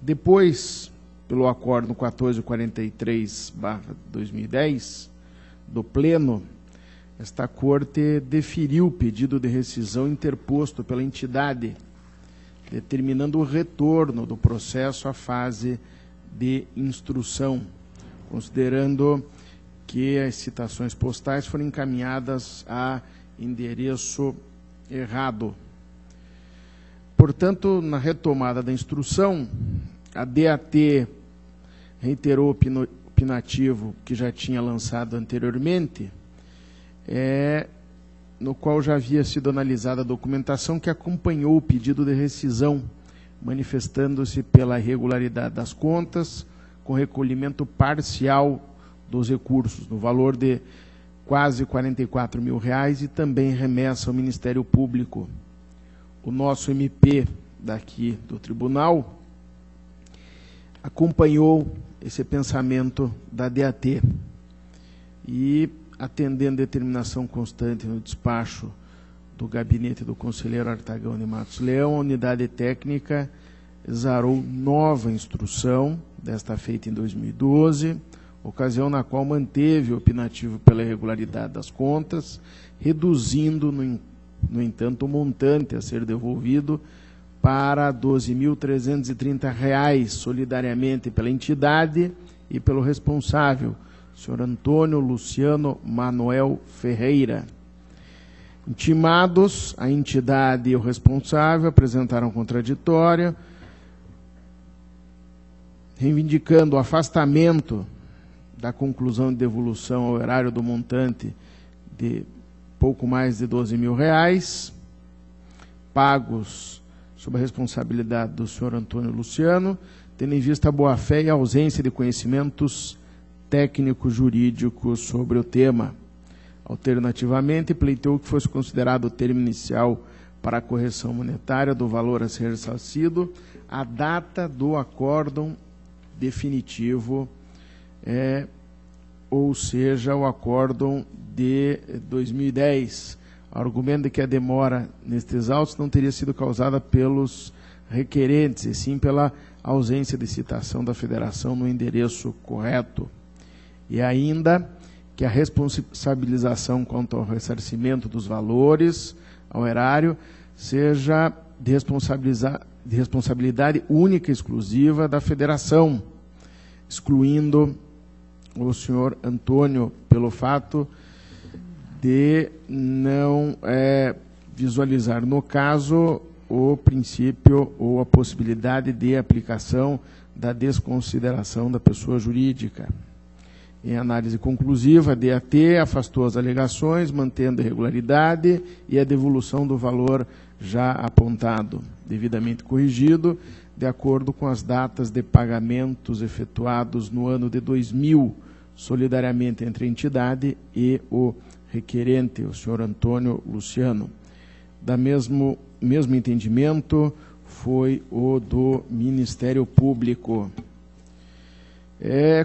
Depois, pelo acórdão 1443/2010 do Pleno, esta Corte deferiu o pedido de rescisão interposto pela entidade, determinando o retorno do processo à fase de instrução, considerando que as citações postais foram encaminhadas a endereço errado. Portanto, na retomada da instrução, a DAT reiterou o opinativo que já tinha lançado anteriormente, no qual já havia sido analisada a documentação que acompanhou o pedido de rescisão, manifestando-se pela irregularidade das contas, com recolhimento parcial dos recursos, no valor de R$ quase R$ 44.000, e também remessa ao Ministério Público. O nosso MP daqui do tribunal acompanhou esse pensamento da DAT e, atendendo determinação constante no despacho do gabinete do conselheiro Artagão de Matos Leão, a unidade técnica exarou nova instrução, desta feita em 2012, ocasião na qual manteve o opinativo pela irregularidade das contas, reduzindo, no entanto, o montante a ser devolvido para R$ 12.330, solidariamente pela entidade e pelo responsável, senhor Antônio Luciano Manuel Ferreira. Intimados, a entidade e o responsável apresentaram contraditório, reivindicando o afastamento da conclusão de devolução ao erário do montante de pouco mais de R$ 12.000, pagos sob a responsabilidade do senhor Antônio Luciano, tendo em vista a boa-fé e a ausência de conhecimentos técnicos jurídicos sobre o tema. Alternativamente, pleiteou que fosse considerado o termo inicial para a correção monetária do valor a ser ressarcido a data do acórdão definitivo, ou seja, o acórdão de 2010, argumento de que a demora nestes autos não teria sido causada pelos requerentes, e sim pela ausência de citação da federação no endereço correto. E ainda que a responsabilização quanto ao ressarcimento dos valores ao erário seja de responsabilidade única e exclusiva da federação, excluindo o senhor Antônio pelo fato de não visualizar, no caso, o princípio ou a possibilidade de aplicação da desconsideração da pessoa jurídica. Em análise conclusiva, a DAT afastou as alegações, mantendo a regularidade e a devolução do valor já apontado, devidamente corrigido, de acordo com as datas de pagamentos efetuados no ano de 2000, solidariamente entre a entidade e o requerente, o senhor Antônio Luciano. Da mesmo entendimento foi o do Ministério Público.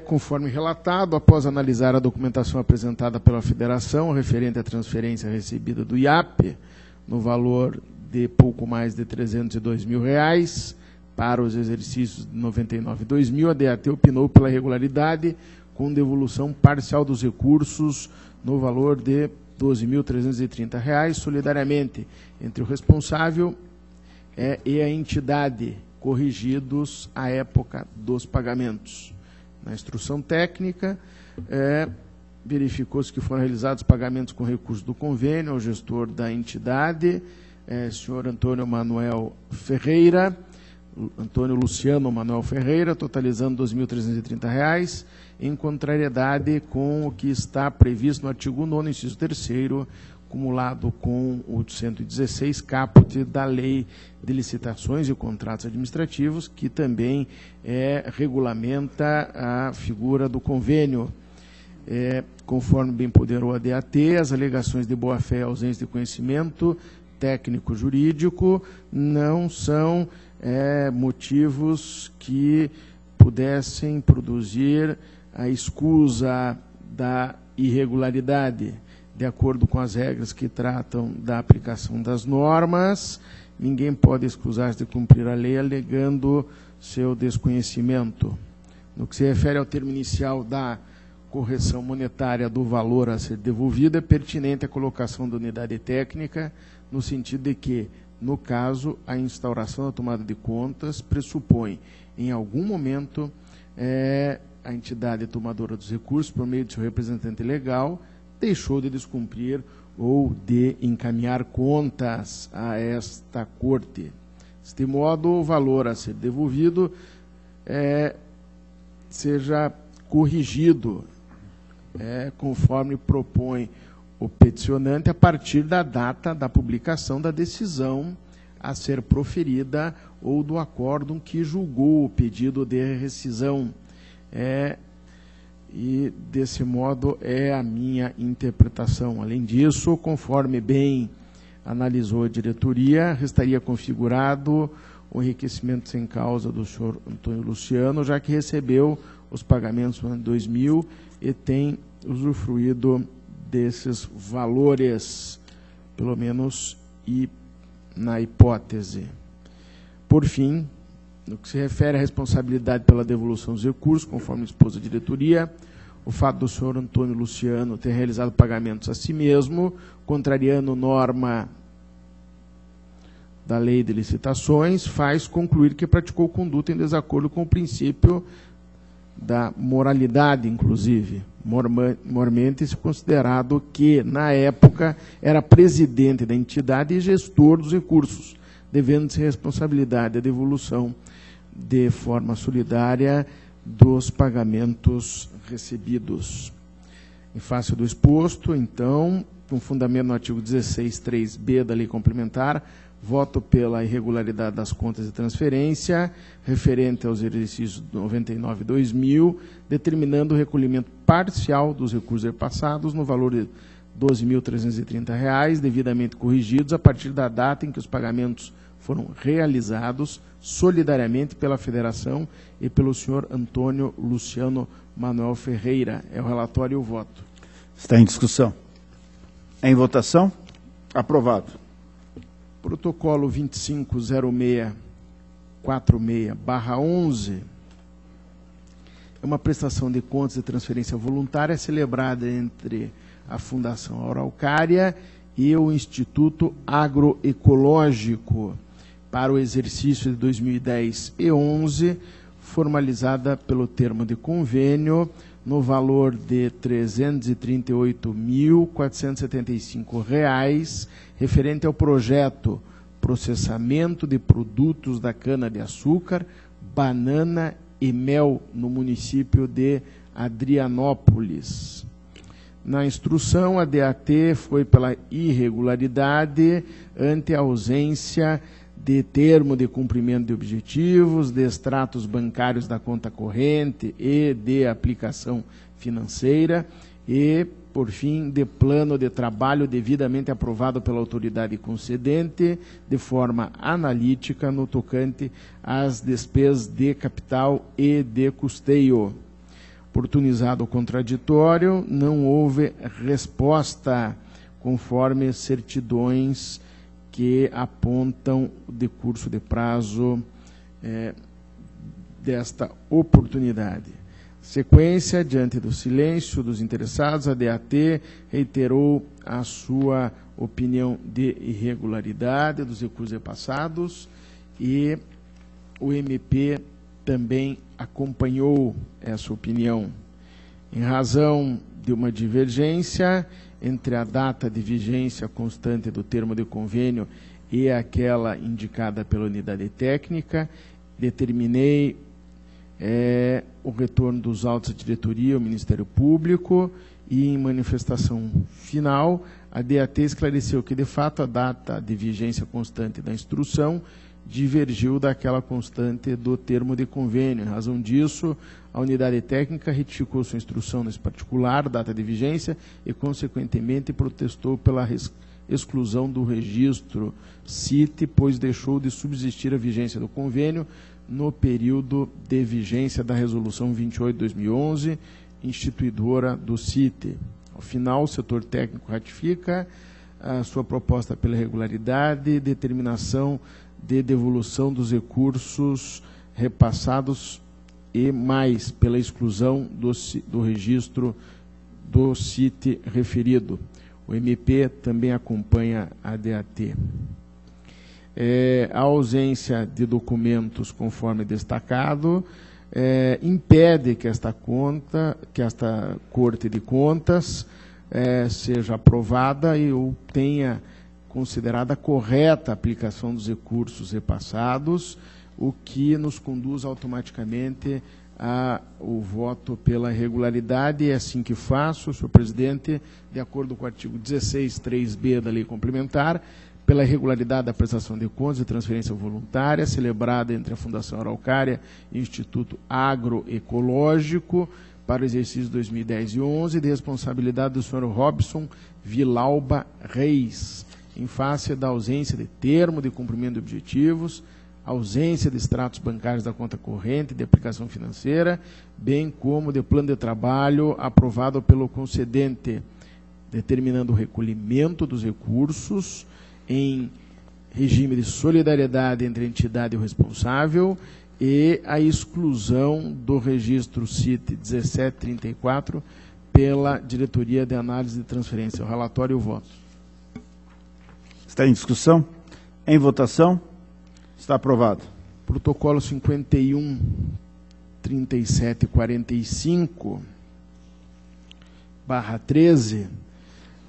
Conforme relatado, após analisar a documentação apresentada pela Federação referente à transferência recebida do IAP, no valor de pouco mais de R$ 302.000, para os exercícios de 99 e 2000, a DAT opinou pela irregularidade com devolução parcial dos recursos no valor de R$ 12.330, solidariamente entre o responsável e a entidade, corrigidos à época dos pagamentos. Na instrução técnica, verificou-se que foram realizados pagamentos com recursos do convênio ao gestor da entidade, senhor Antônio Luciano Manuel Ferreira, totalizando R$ 2.330, em contrariedade com o que está previsto no artigo 9º, inciso 3º, acumulado com o 116 caput da Lei de Licitações e Contratos Administrativos, que também regulamenta a figura do convênio. Conforme bem ponderou a DAT, as alegações de boa-fé e ausência de conhecimento técnico-jurídico não são motivos que pudessem produzir a escusa da irregularidade. De acordo com as regras que tratam da aplicação das normas, ninguém pode excusar-se de cumprir a lei alegando seu desconhecimento. No que se refere ao termo inicial da correção monetária do valor a ser devolvido, é pertinente a colocação da unidade técnica, no sentido de que, no caso, a instauração da tomada de contas pressupõe, em algum momento, a entidade tomadora dos recursos, por meio de seu representante legal, deixou de descumprir ou de encaminhar contas a esta Corte. Deste modo, o valor a ser devolvido seja corrigido, conforme propõe o peticionante, a partir da data da publicação da decisão a ser proferida ou do acórdão que julgou o pedido de rescisão. E, desse modo, é a minha interpretação. Além disso, conforme bem analisou a diretoria, restaria configurado o enriquecimento sem causa do senhor Antônio Luciano, já que recebeu os pagamentos no ano 2000 e tem usufruído desses valores, pelo menos e na hipótese. Por fim, no que se refere à responsabilidade pela devolução dos recursos, conforme expôs a diretoria, o fato do senhor Antônio Luciano ter realizado pagamentos a si mesmo, contrariando norma da lei de licitações, faz concluir que praticou conduta em desacordo com o princípio da moralidade, inclusive, mormente-se considerado que, na época, era presidente da entidade e gestor dos recursos, devendo-se responsabilidade da devolução de forma solidária dos pagamentos recebidos. Em face do exposto, então, com fundamento no artigo 16.3b da Lei Complementar, voto pela irregularidade das contas de transferência referente aos exercícios 99 e 2000, determinando o recolhimento parcial dos recursos repassados no valor de R$ 12.330, devidamente corrigidos a partir da data em que os pagamentos foram realizados solidariamente pela Federação e pelo senhor Antônio Luciano Manuel Ferreira. É o relatório e o voto. Está em discussão. Em votação? Aprovado. Protocolo 250646/11 é uma prestação de contas de transferência voluntária celebrada entre a Fundação Araucária e o Instituto Agroecológico para o exercício de 2010 e 11, formalizada pelo termo de convênio no valor de R$ 338.475, referente ao projeto Processamento de Produtos da Cana-de-Açúcar, Banana e Mel, no município de Adrianópolis. Na instrução, a DAT foi pela irregularidade ante a ausência de termo de cumprimento de objetivos, de extratos bancários da conta corrente e de aplicação financeira e, por fim, de plano de trabalho devidamente aprovado pela autoridade concedente de forma analítica no tocante às despesas de capital e de custeio. Oportunizado o contraditório, não houve resposta conforme certidões que apontam o decurso de prazo desta oportunidade. Sequência, diante do silêncio dos interessados, a DAT reiterou a sua opinião de irregularidade dos recursos repassados e o MP também acompanhou essa opinião. Em razão de uma divergência entre a data de vigência constante do termo de convênio e aquela indicada pela unidade técnica, determinei o retorno dos autos à diretoria ao Ministério Público e, em manifestação final, a DAT esclareceu que, de fato, a data de vigência constante da instrução divergiu daquela constante do termo de convênio. Em razão disso, a unidade técnica retificou sua instrução nesse particular, data de vigência, e, consequentemente, protestou pela exclusão do registro CIT, pois deixou de subsistir a vigência do convênio no período de vigência da Resolução 28/2011, instituidora do CIT. Ao final, o setor técnico ratifica a sua proposta pela regularidade e determinação de devolução dos recursos repassados e mais pela exclusão do registro do CIT referido. O MP também acompanha a DAT. A ausência de documentos, conforme destacado, impede que esta Corte de Contas seja aprovada e ou tenha considerada correta a aplicação dos recursos repassados, o que nos conduz automaticamente ao voto pela irregularidade. É assim que faço, senhor presidente, de acordo com o artigo 16.3b da Lei Complementar, pela irregularidade da prestação de contas e transferência voluntária celebrada entre a Fundação Araucária e o Instituto Agroecológico, para o exercício 2010 e 11, de responsabilidade do senhor Robson Vilauba Reis, em face da ausência de termo de cumprimento de objetivos, ausência de extratos bancários da conta corrente de aplicação financeira, bem como de plano de trabalho aprovado pelo concedente, determinando o recolhimento dos recursos em regime de solidariedade entre a entidade e o responsável e a exclusão do registro CIT 1734 pela Diretoria de Análise de Transferência. O relatório e o voto. Está em discussão? Em votação? Está aprovado. Protocolo 51, 37 e 45, /13,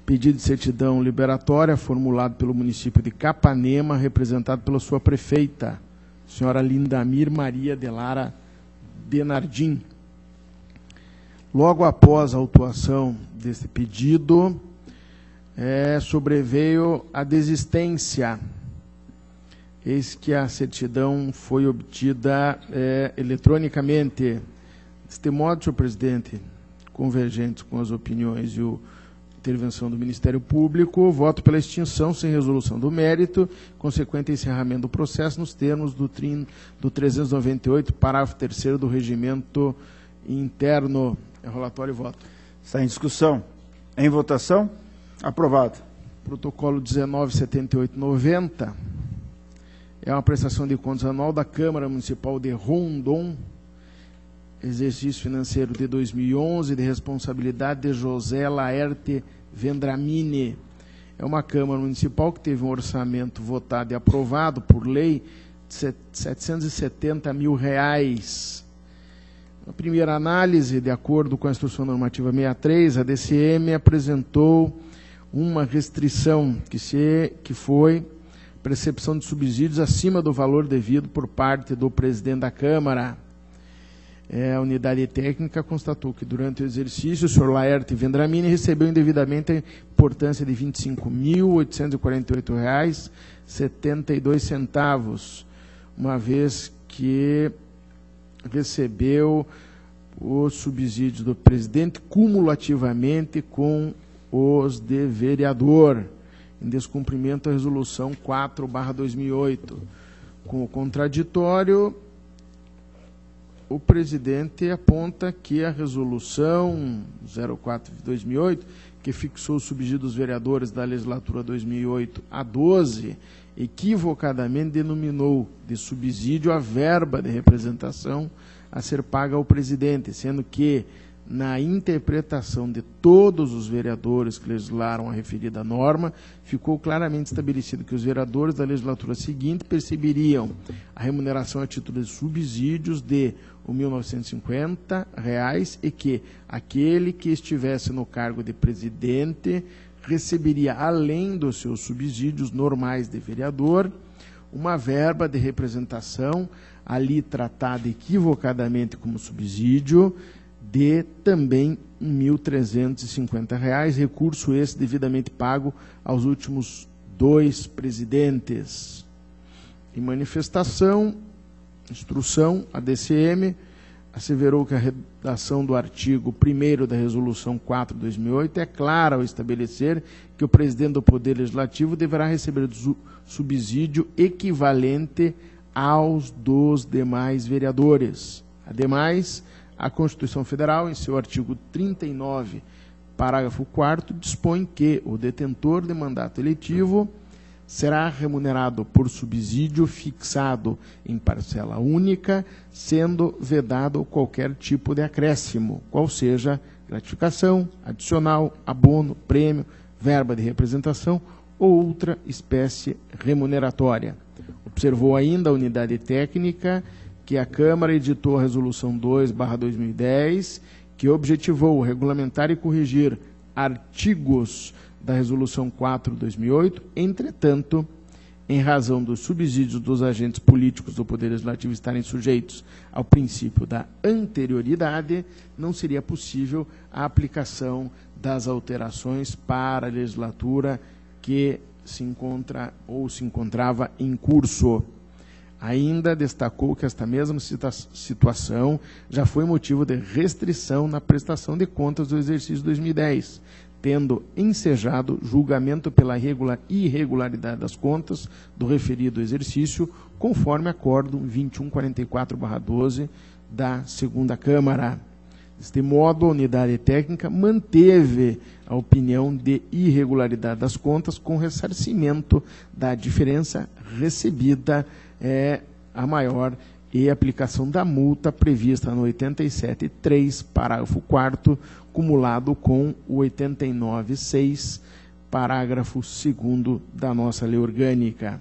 pedido de certidão liberatória formulado pelo município de Capanema, representado pela sua prefeita, senhora Lindamir Maria de Lara Denardim. Logo após a autuação deste pedido, sobreveio a desistência. Eis que a certidão foi obtida eletronicamente. Deste modo, senhor presidente, convergente com as opiniões e a intervenção do Ministério Público, voto pela extinção sem resolução do mérito, consequente encerramento do processo nos termos do 398, parágrafo 3º do regimento interno. É relatório e voto. Está em discussão. Em votação? Aprovado. Protocolo 197890 é uma prestação de contas anual da Câmara Municipal de Rondon, exercício financeiro de 2011, de responsabilidade de José Laerte Vendramini. É uma Câmara Municipal que teve um orçamento votado e aprovado por lei de R$ 770 mil. Na primeira análise, de acordo com a Instrução Normativa 63, a DCM apresentou uma restrição que foi percepção de subsídios acima do valor devido por parte do presidente da Câmara. A unidade técnica constatou que durante o exercício o senhor Laerte Vendramini recebeu indevidamente a importância de R$ 25.848,72, uma vez que recebeu os subsídios do presidente cumulativamente com os de vereador, em descumprimento da resolução 4/2008. Com o contraditório, o presidente aponta que a resolução 04/2008, que fixou o subsídio dos vereadores da legislatura 2008 a 12, equivocadamente denominou de subsídio a verba de representação a ser paga ao presidente, sendo que, na interpretação de todos os vereadores que legislaram a referida norma, ficou claramente estabelecido que os vereadores da legislatura seguinte perceberiam a remuneração a título de subsídios de R$ 1.950 e que aquele que estivesse no cargo de presidente receberia, além dos seus subsídios normais de vereador, uma verba de representação, ali tratada equivocadamente como subsídio, de também R$ 1.350, recurso esse devidamente pago aos últimos 2 presidentes. Em manifestação, instrução, a DCM asseverou que a redação do artigo 1º da Resolução 4/2008 é clara ao estabelecer que o presidente do Poder Legislativo deverá receber subsídio equivalente aos dos demais vereadores. Ademais, a Constituição Federal, em seu artigo 39, parágrafo 4º, dispõe que o detentor de mandato eletivo será remunerado por subsídio fixado em parcela única, sendo vedado qualquer tipo de acréscimo, qual seja gratificação, adicional, abono, prêmio, verba de representação ou outra espécie remuneratória. Observou ainda a unidade técnica que a Câmara editou a Resolução 2/2010, que objetivou regulamentar e corrigir artigos da Resolução 4/2008, entretanto, em razão dos subsídios dos agentes políticos do Poder Legislativo estarem sujeitos ao princípio da anterioridade, não seria possível a aplicação das alterações para a legislatura que se encontra ou se encontrava em curso. Ainda destacou que esta mesma situação já foi motivo de restrição na prestação de contas do exercício 2010, tendo ensejado julgamento pela irregularidade das contas do referido exercício, conforme acordo 2144/12 da segunda Câmara. Deste modo, a unidade técnica manteve a opinião de irregularidade das contas com ressarcimento da diferença recebida a maior e aplicação da multa prevista no 87.3, parágrafo 4º, cumulado com o 89.6, parágrafo 2º da nossa lei orgânica.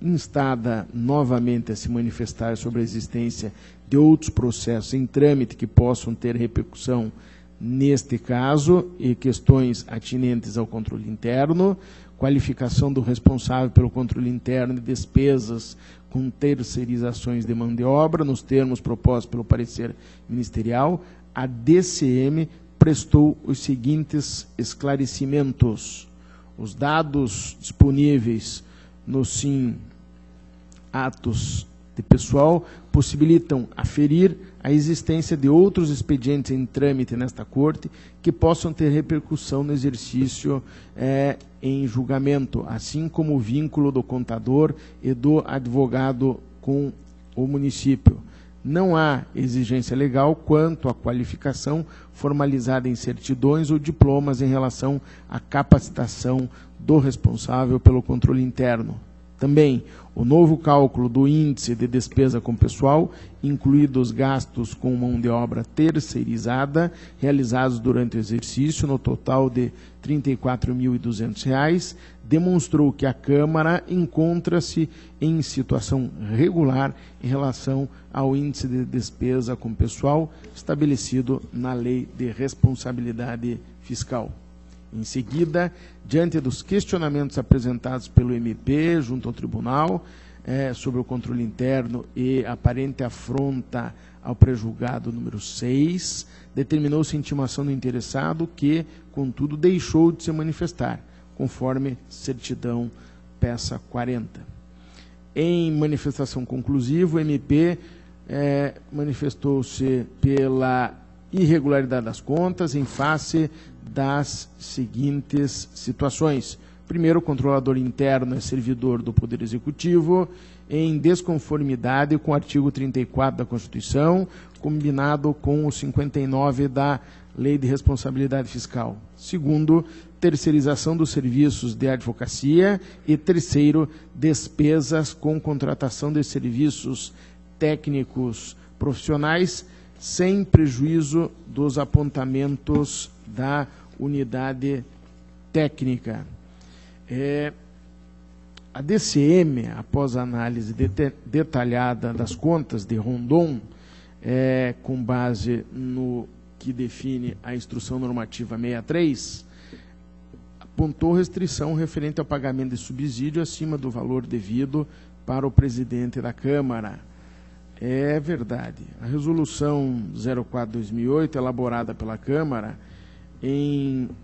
Instada novamente a se manifestar sobre a existência de outros processos em trâmite que possam ter repercussão neste caso e questões atinentes ao controle interno, qualificação do responsável pelo controle interno de despesas com terceirizações de mão de obra, nos termos propostos pelo parecer ministerial, a DCM prestou os seguintes esclarecimentos. Os dados disponíveis no SIM Atos de Pessoal possibilitam aferir a existência de outros expedientes em trâmite nesta Corte que possam ter repercussão no exercício em julgamento, assim como o vínculo do contador e do advogado com o município. Não há exigência legal quanto à qualificação formalizada em certidões ou diplomas em relação à capacitação do responsável pelo controle interno. Também, o novo cálculo do índice de despesa com pessoal, incluídos gastos com mão de obra terceirizada, realizados durante o exercício, no total de R$ 34.200, demonstrou que a Câmara encontra-se em situação regular em relação ao índice de despesa com pessoal estabelecido na Lei de Responsabilidade Fiscal. Em seguida, diante dos questionamentos apresentados pelo MP junto ao Tribunal sobre o controle interno e aparente afronta ao pré-julgado número 6, determinou-se a intimação do interessado que, contudo, deixou de se manifestar, conforme certidão peça 40. Em manifestação conclusiva, o MP manifestou-se pela irregularidade das contas em face das seguintes situações. Primeiro, o controlador interno é servidor do Poder Executivo, em desconformidade com o artigo 34 da Constituição, combinado com o 59 da Lei de Responsabilidade Fiscal. Segundo, terceirização dos serviços de advocacia. E terceiro, despesas com contratação de serviços técnicos profissionais, sem prejuízo dos apontamentos da unidade técnica. A DCM, após a análise detalhada das contas de Rondon, com base no que define a Instrução Normativa 63, apontou restrição referente ao pagamento de subsídio acima do valor devido para o presidente da Câmara. É verdade. A Resolução 04/2008, elaborada pela Câmara,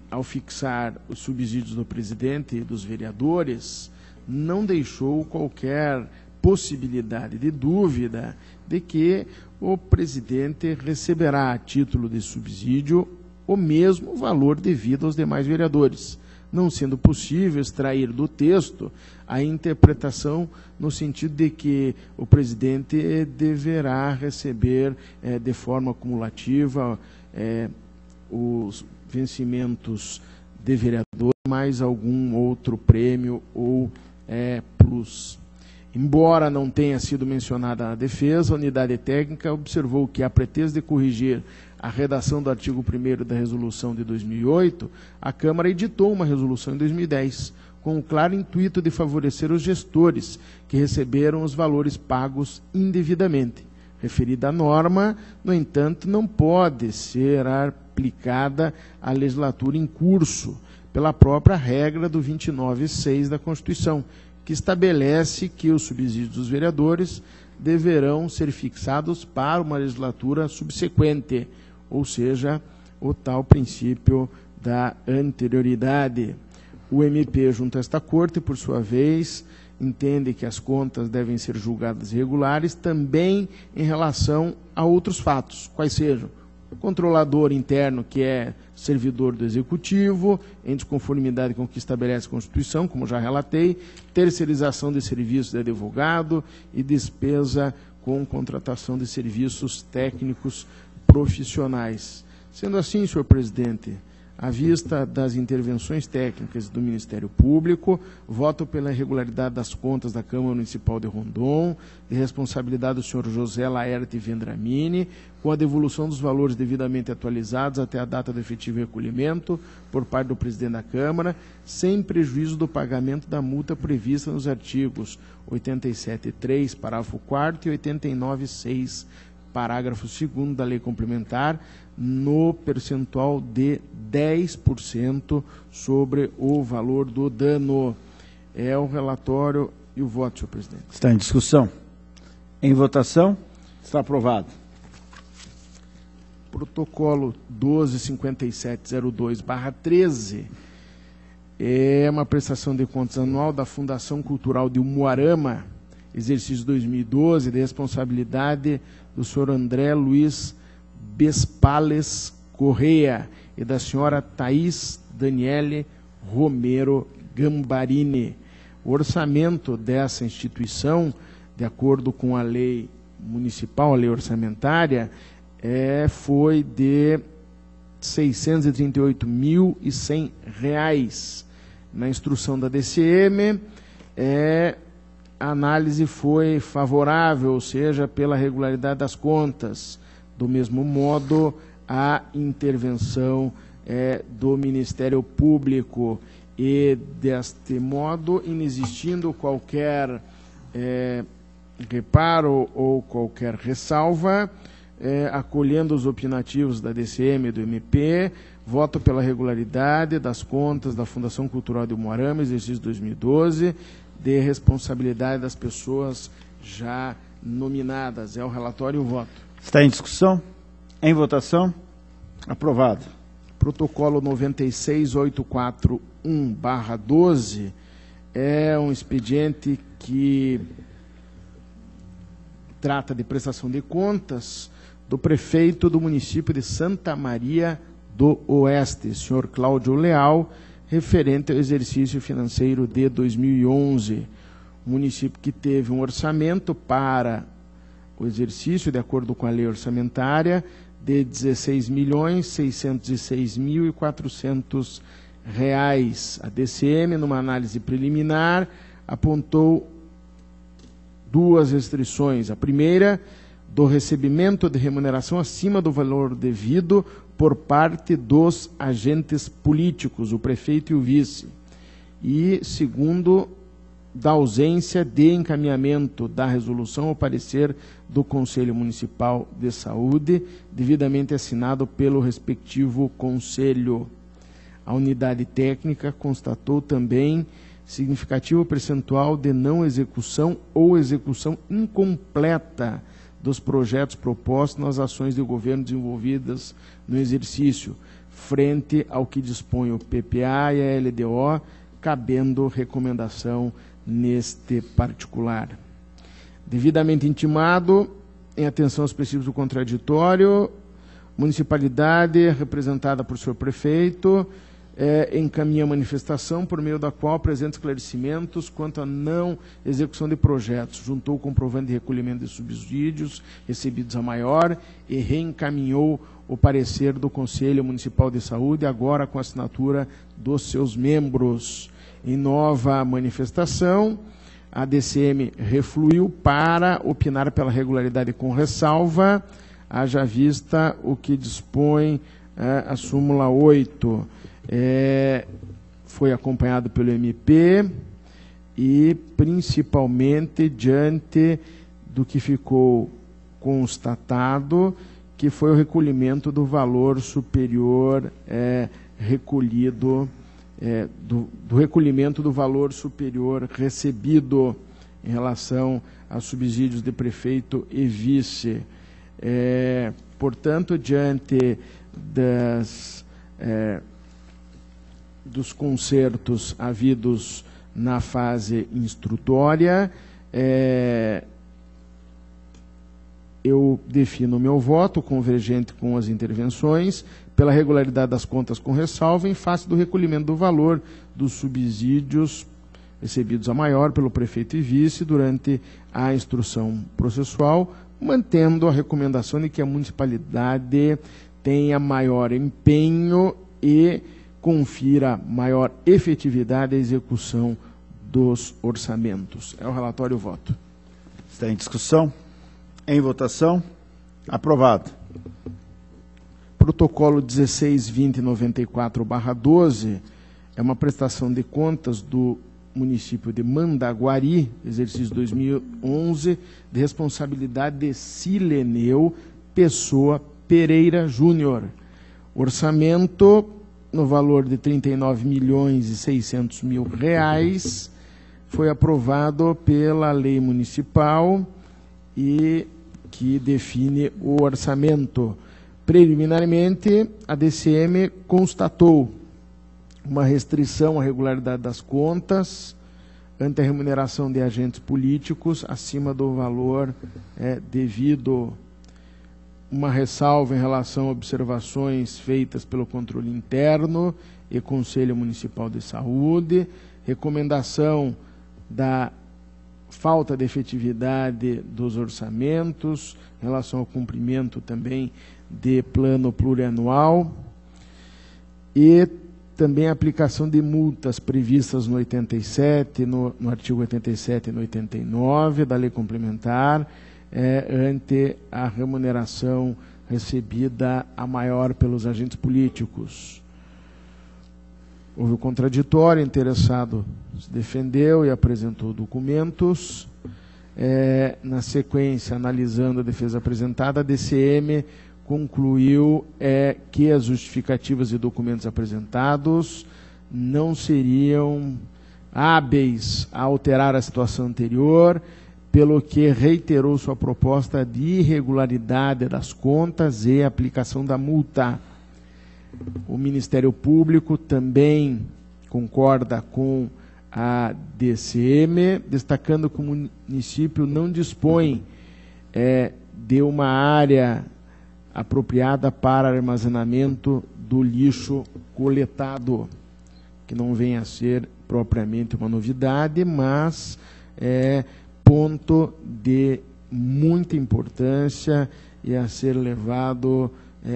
ao fixar os subsídios do presidente e dos vereadores, não deixou qualquer possibilidade de dúvida de que o presidente receberá, a título de subsídio, o mesmo valor devido aos demais vereadores, não sendo possível extrair do texto a interpretação no sentido de que o presidente deverá receber de forma acumulativa os vencimentos de vereador, mais algum outro prêmio ou plus. Embora não tenha sido mencionada na defesa, a unidade técnica observou que, a pretexto de corrigir a redação do artigo 1º da resolução de 2008, a Câmara editou uma resolução em 2010, com o claro intuito de favorecer os gestores que receberam os valores pagos indevidamente. Referida norma, no entanto, não pode ser aplicada à legislatura em curso, pela própria regra do 29.6 da Constituição, que estabelece que os subsídios dos vereadores deverão ser fixados para uma legislatura subsequente, ou seja, o tal princípio da anterioridade. O MP, junto a esta Corte, por sua vez, entende que as contas devem ser julgadas regulares também em relação a outros fatos, quais sejam o controlador interno, que é servidor do Executivo, em desconformidade com o que estabelece a Constituição, como já relatei, terceirização de serviços de advogado e despesa com contratação de serviços técnicos profissionais. Sendo assim, senhor presidente, à vista das intervenções técnicas do Ministério Público, voto pela irregularidade das contas da Câmara Municipal de Rondon, de responsabilidade do senhor José Laerte Vendramini, com a devolução dos valores devidamente atualizados até a data do efetivo recolhimento por parte do presidente da Câmara, sem prejuízo do pagamento da multa prevista nos artigos 87.3, parágrafo 4º e 89.6, parágrafo 2º da Lei Complementar, no percentual de 10% sobre o valor do dano. É o relatório e o voto, senhor presidente. Está em discussão. Em votação. Está aprovado. Protocolo 125702/13 é uma prestação de contas anual da Fundação Cultural de Umuarama, exercício 2012, de responsabilidade do senhor André Luiz Bespales Correia e da senhora Thaís Daniele Romero Gambarini. O orçamento dessa instituição, de acordo com a lei municipal, a lei orçamentária, foi de R$ 638.100. Na instrução da DCM, a análise foi favorável, ou seja, pela regularidade das contas. Do mesmo modo, a intervenção do Ministério Público e, deste modo, inexistindo qualquer reparo ou qualquer ressalva, acolhendo os opinativos da DCM e do MP, voto pela regularidade das contas da Fundação Cultural de Umuarama, exercício 2012, de responsabilidade das pessoas já nominadas. É o relatório e o voto. Está em discussão? Em votação? Aprovado. Protocolo 96841/12 é um expediente que trata de prestação de contas do prefeito do município de Santa Maria do Oeste, senhor Cláudio Leal, referente ao exercício financeiro de 2011. O município que teve um orçamento para o exercício, de acordo com a lei orçamentária, de R$ 16.606.400. A DCM, numa análise preliminar, apontou duas restrições. A primeira, do recebimento de remuneração acima do valor devido por parte dos agentes políticos, o prefeito e o vice. E, segundo, da ausência de encaminhamento da resolução ao parecer do Conselho Municipal de Saúde, devidamente assinado pelo respectivo conselho. A unidade técnica constatou também significativo percentual de não execução ou execução incompleta dos projetos propostos nas ações de governo desenvolvidas no exercício, frente ao que dispõe o PPA e a LDO, cabendo recomendação neste particular. Devidamente intimado, em atenção aos princípios do contraditório, municipalidade, representada por senhor prefeito, encaminha a manifestação por meio da qual apresenta esclarecimentos quanto à não execução de projetos, juntou o comprovante de recolhimento de subsídios recebidos a maior e reencaminhou o parecer do Conselho Municipal de Saúde, agora com a assinatura dos seus membros. Em nova manifestação, a DCM refluiu para opinar pela regularidade com ressalva, haja vista o que dispõe a súmula 8. Foi acompanhado pelo MP e, principalmente, diante do que ficou constatado, que foi o recolhimento do valor superior recolhido, do recolhimento do valor superior recebido em relação a subsídios de prefeito e vice. Portanto, diante dos concertos havidos na fase instrutória. Eu defino o meu voto, convergente com as intervenções, pela regularidade das contas com ressalva, em face do recolhimento do valor dos subsídios recebidos a maior pelo prefeito e vice durante a instrução processual, mantendo a recomendação de que a municipalidade tenha maior empenho e confira maior efetividade à execução dos orçamentos. É o relatório e o voto. Está em discussão? Em votação? Aprovado. Protocolo 16.2094/12 é uma prestação de contas do município de Mandaguari, exercício 2011, de responsabilidade de Sileneu Pessoa Pereira Júnior. Orçamento no valor de R$ 39.600.000, foi aprovado pela lei municipal e que define o orçamento. Preliminarmente, a DCM constatou uma restrição à regularidade das contas ante a remuneração de agentes políticos acima do valor devido. Uma ressalva em relação a observações feitas pelo controle interno e Conselho Municipal de Saúde, recomendação da falta de efetividade dos orçamentos, em relação ao cumprimento também de plano plurianual e também a aplicação de multas previstas no 87, no artigo 87 e no 89 da lei complementar, ante a remuneração recebida a maior pelos agentes políticos. Houve o contraditório, o interessado se defendeu e apresentou documentos. Na sequência, analisando a defesa apresentada, a DCM concluiu que as justificativas e documentos apresentados não seriam hábeis a alterar a situação anterior, pelo que reiterou sua proposta de irregularidade das contas e aplicação da multa. O Ministério Público também concorda com a DCM, destacando que o município não dispõe de uma área apropriada para armazenamento do lixo coletado, que não vem a ser propriamente uma novidade, mas ponto de muita importância e a ser levado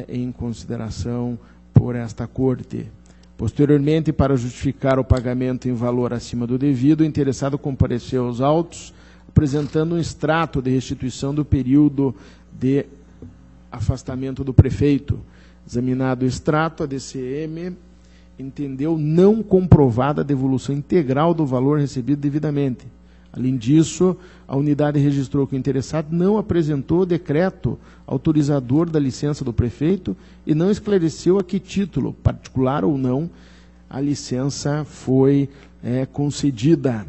em consideração por esta Corte. Posteriormente, para justificar o pagamento em valor acima do devido, o interessado compareceu aos autos, apresentando um extrato de restituição do período de afastamento do prefeito. Examinado o extrato, a DCM entendeu não comprovada a devolução integral do valor recebido devidamente. Além disso, a unidade registrou que o interessado não apresentou o decreto autorizador da licença do prefeito e não esclareceu a que título, particular ou não, a licença foi concedida.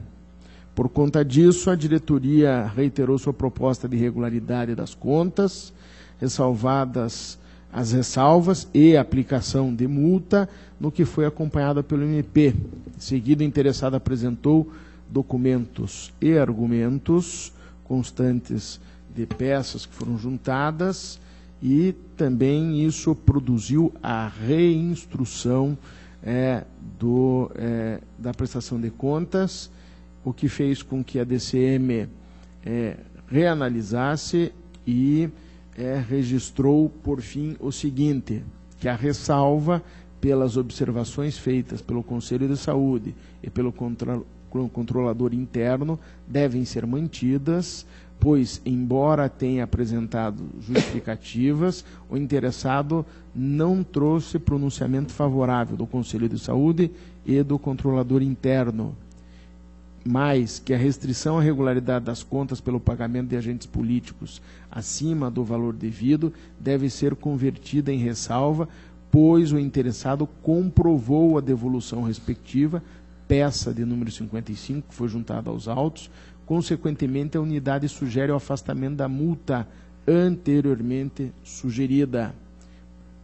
Por conta disso, a diretoria reiterou sua proposta de regularidade das contas, ressalvadas as ressalvas e a aplicação de multa, no que foi acompanhada pelo MP. Em seguida, o interessado apresentou documentos e argumentos constantes de peças que foram juntadas e também isso produziu a reinstrução da prestação de contas, o que fez com que a DCM reanalisasse e registrou, por fim, o seguinte, que a ressalva pelas observações feitas pelo Conselho de Saúde e pelo controlador interno devem ser mantidas, pois, embora tenha apresentado justificativas, o interessado não trouxe pronunciamento favorável do Conselho de Saúde e do controlador interno, mais que a restrição à regularidade das contas pelo pagamento de agentes políticos acima do valor devido deve ser convertida em ressalva, pois o interessado comprovou a devolução respectiva, peça de número 55, que foi juntada aos autos. Consequentemente, a unidade sugere o afastamento da multa anteriormente sugerida,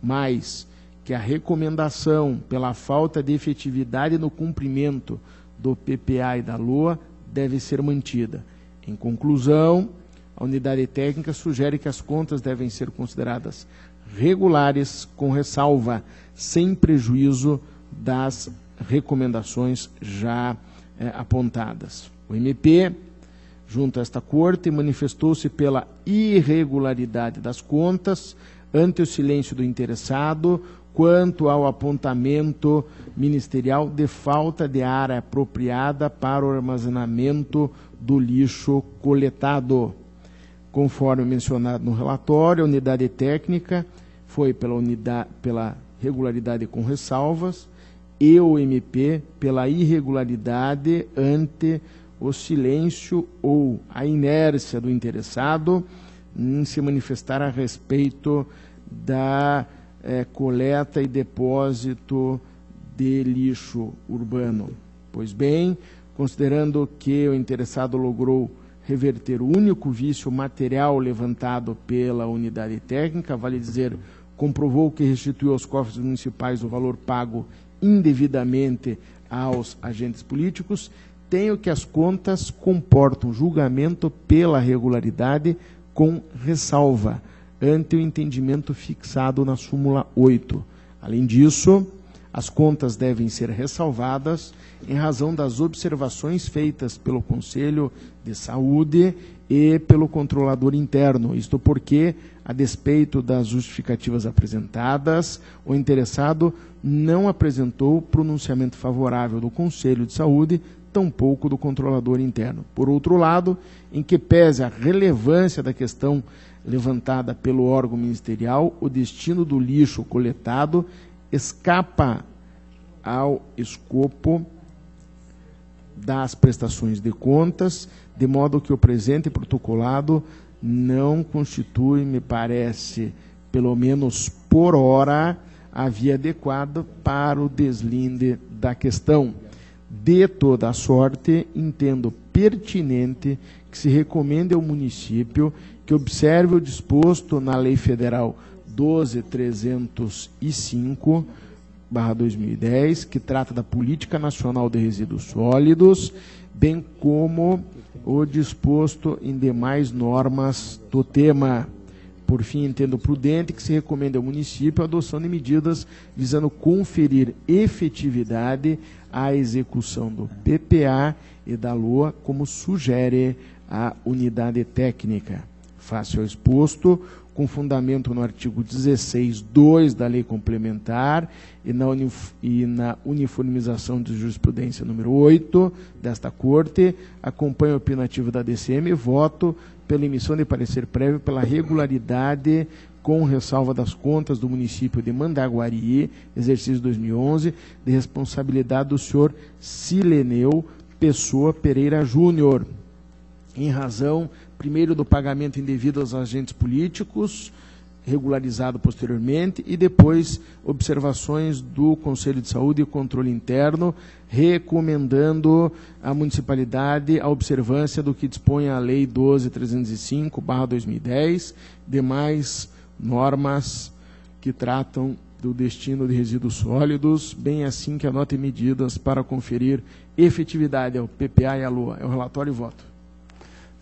mais que a recomendação pela falta de efetividade no cumprimento do PPA e da LOA deve ser mantida. Em conclusão, a unidade técnica sugere que as contas devem ser consideradas regulares, com ressalva, sem prejuízo das recomendações já apontadas. O MP, junto a esta Corte, manifestou-se pela irregularidade das contas ante o silêncio do interessado quanto ao apontamento ministerial de falta de área apropriada para o armazenamento do lixo coletado. Conforme mencionado no relatório, a unidade técnica foi pela regularidade com ressalvas e o MP pela irregularidade ante o silêncio ou a inércia do interessado em se manifestar a respeito da coleta e depósito de lixo urbano. Pois bem, considerando que o interessado logrou reverter o único vício material levantado pela unidade técnica, vale dizer, comprovou que restituiu aos cofres municipais o valor pago indevidamente aos agentes políticos, tenho que as contas comportam julgamento pela regularidade com ressalva, ante o entendimento fixado na súmula 8. Além disso, as contas devem ser ressalvadas em razão das observações feitas pelo Conselho de Saúde e pelo controlador interno, isto porque, a despeito das justificativas apresentadas, o interessado não apresentou pronunciamento favorável do Conselho de Saúde, tampouco do controlador interno. Por outro lado, em que pese a relevância da questão levantada pelo órgão ministerial, o destino do lixo coletado escapa ao escopo das prestações de contas, de modo que o presente protocolado não constitui, me parece, pelo menos por hora, a via adequada para o deslinde da questão. De toda a sorte, entendo pertinente que se recomende ao município que observe o disposto na Lei Federal 12.305/2010, que trata da Política Nacional de Resíduos Sólidos, bem como o disposto em demais normas do tema. Por fim, entendo prudente que se recomende ao município a adoção de medidas visando conferir efetividade à execução do PPA e da LOA, como sugere a unidade técnica. Face ao exposto, com fundamento no artigo 16(2) da Lei Complementar e na uniformização de jurisprudência número 8 desta Corte, acompanho o opinativo da DCM e voto pela emissão de parecer prévio pela regularidade com ressalva das contas do município de Mandaguari, exercício 2011, de responsabilidade do senhor Sileneu Pessoa Pereira Júnior, em razão, primeiro, do pagamento indevido aos agentes políticos, regularizado posteriormente, e depois observações do Conselho de Saúde e Controle Interno, recomendando à municipalidade a observância do que dispõe a Lei 12.305/2010, demais normas que tratam do destino de resíduos sólidos, bem assim que anotem medidas para conferir efetividade ao PPA e à LOA. É o relatório e voto.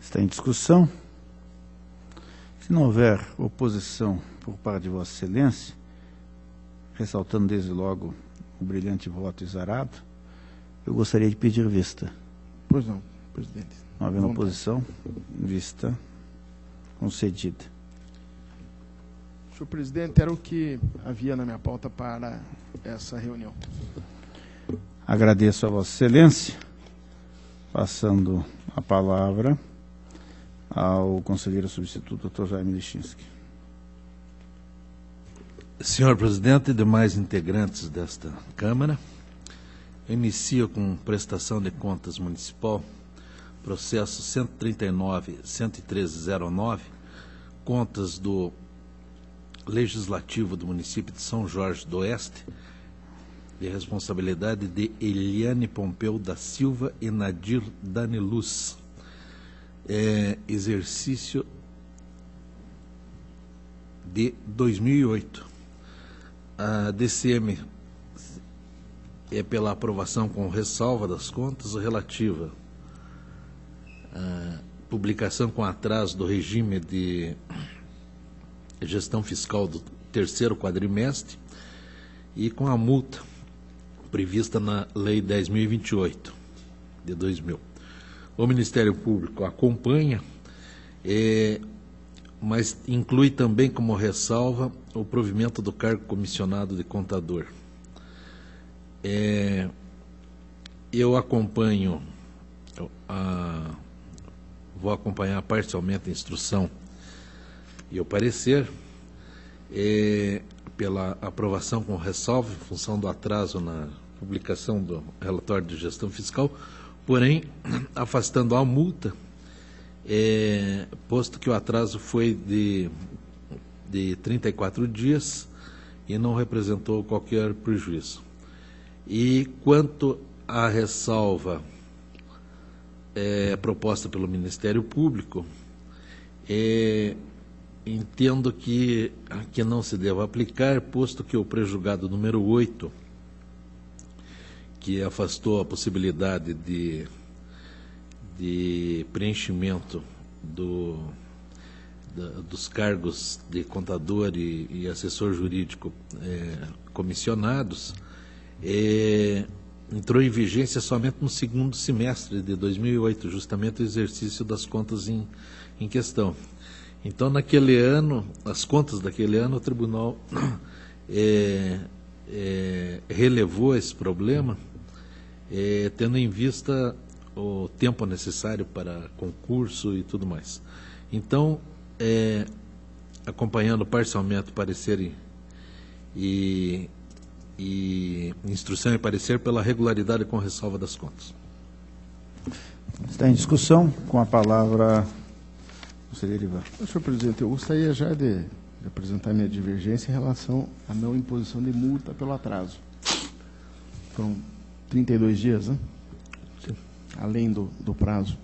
Está em discussão. Se não houver oposição por parte de Vossa Excelência, ressaltando desde logo o brilhante voto exarado, eu gostaria de pedir vista. Pois não, presidente. Não havendo oposição, vista concedida. Senhor presidente, era o que havia na minha pauta para essa reunião. Agradeço a Vossa Excelência, passando a palavra ao conselheiro substituto, Dr. Jaime Lichinsky. Senhor presidente e demais integrantes desta Câmara, inicio com prestação de contas municipal, processo 139.113.09, contas do Legislativo do município de São Jorge do Oeste, de responsabilidade de Eliane Pompeu da Silva e Nadir Daniluz. Exercício de 2008. A DCM é pela aprovação com ressalva das contas relativa à publicação com atraso do regime de gestão fiscal do terceiro quadrimestre e com a multa prevista na Lei 10.028 de 2000. O Ministério Público acompanha, mas inclui também como ressalva o provimento do cargo comissionado de contador. Eu acompanho, vou acompanhar parcialmente a instrução e o parecer, pela aprovação com ressalva, em função do atraso na publicação do relatório de gestão fiscal, porém, afastando a multa, posto que o atraso foi de 34 dias e não representou qualquer prejuízo. E quanto à ressalva proposta pelo Ministério Público, entendo que não se deva aplicar, posto que o prejulgado número 8, que afastou a possibilidade de preenchimento dos cargos de contador e assessor jurídico comissionados, entrou em vigência somente no segundo semestre de 2008, justamente o exercício das contas em questão. Então, naquele ano, as contas daquele ano, o tribunal relevou esse problema, tendo em vista o tempo necessário para concurso e tudo mais. Então, acompanhando parcialmente o parecer e instrução e parecer pela regularidade com ressalva das contas. Está em discussão. Com a palavra, conselheiro Ivan. Senhor presidente, eu gostaria já de apresentar minha divergência em relação à não imposição de multa pelo atraso. Foram 32 dias, né? Sim. Além do prazo.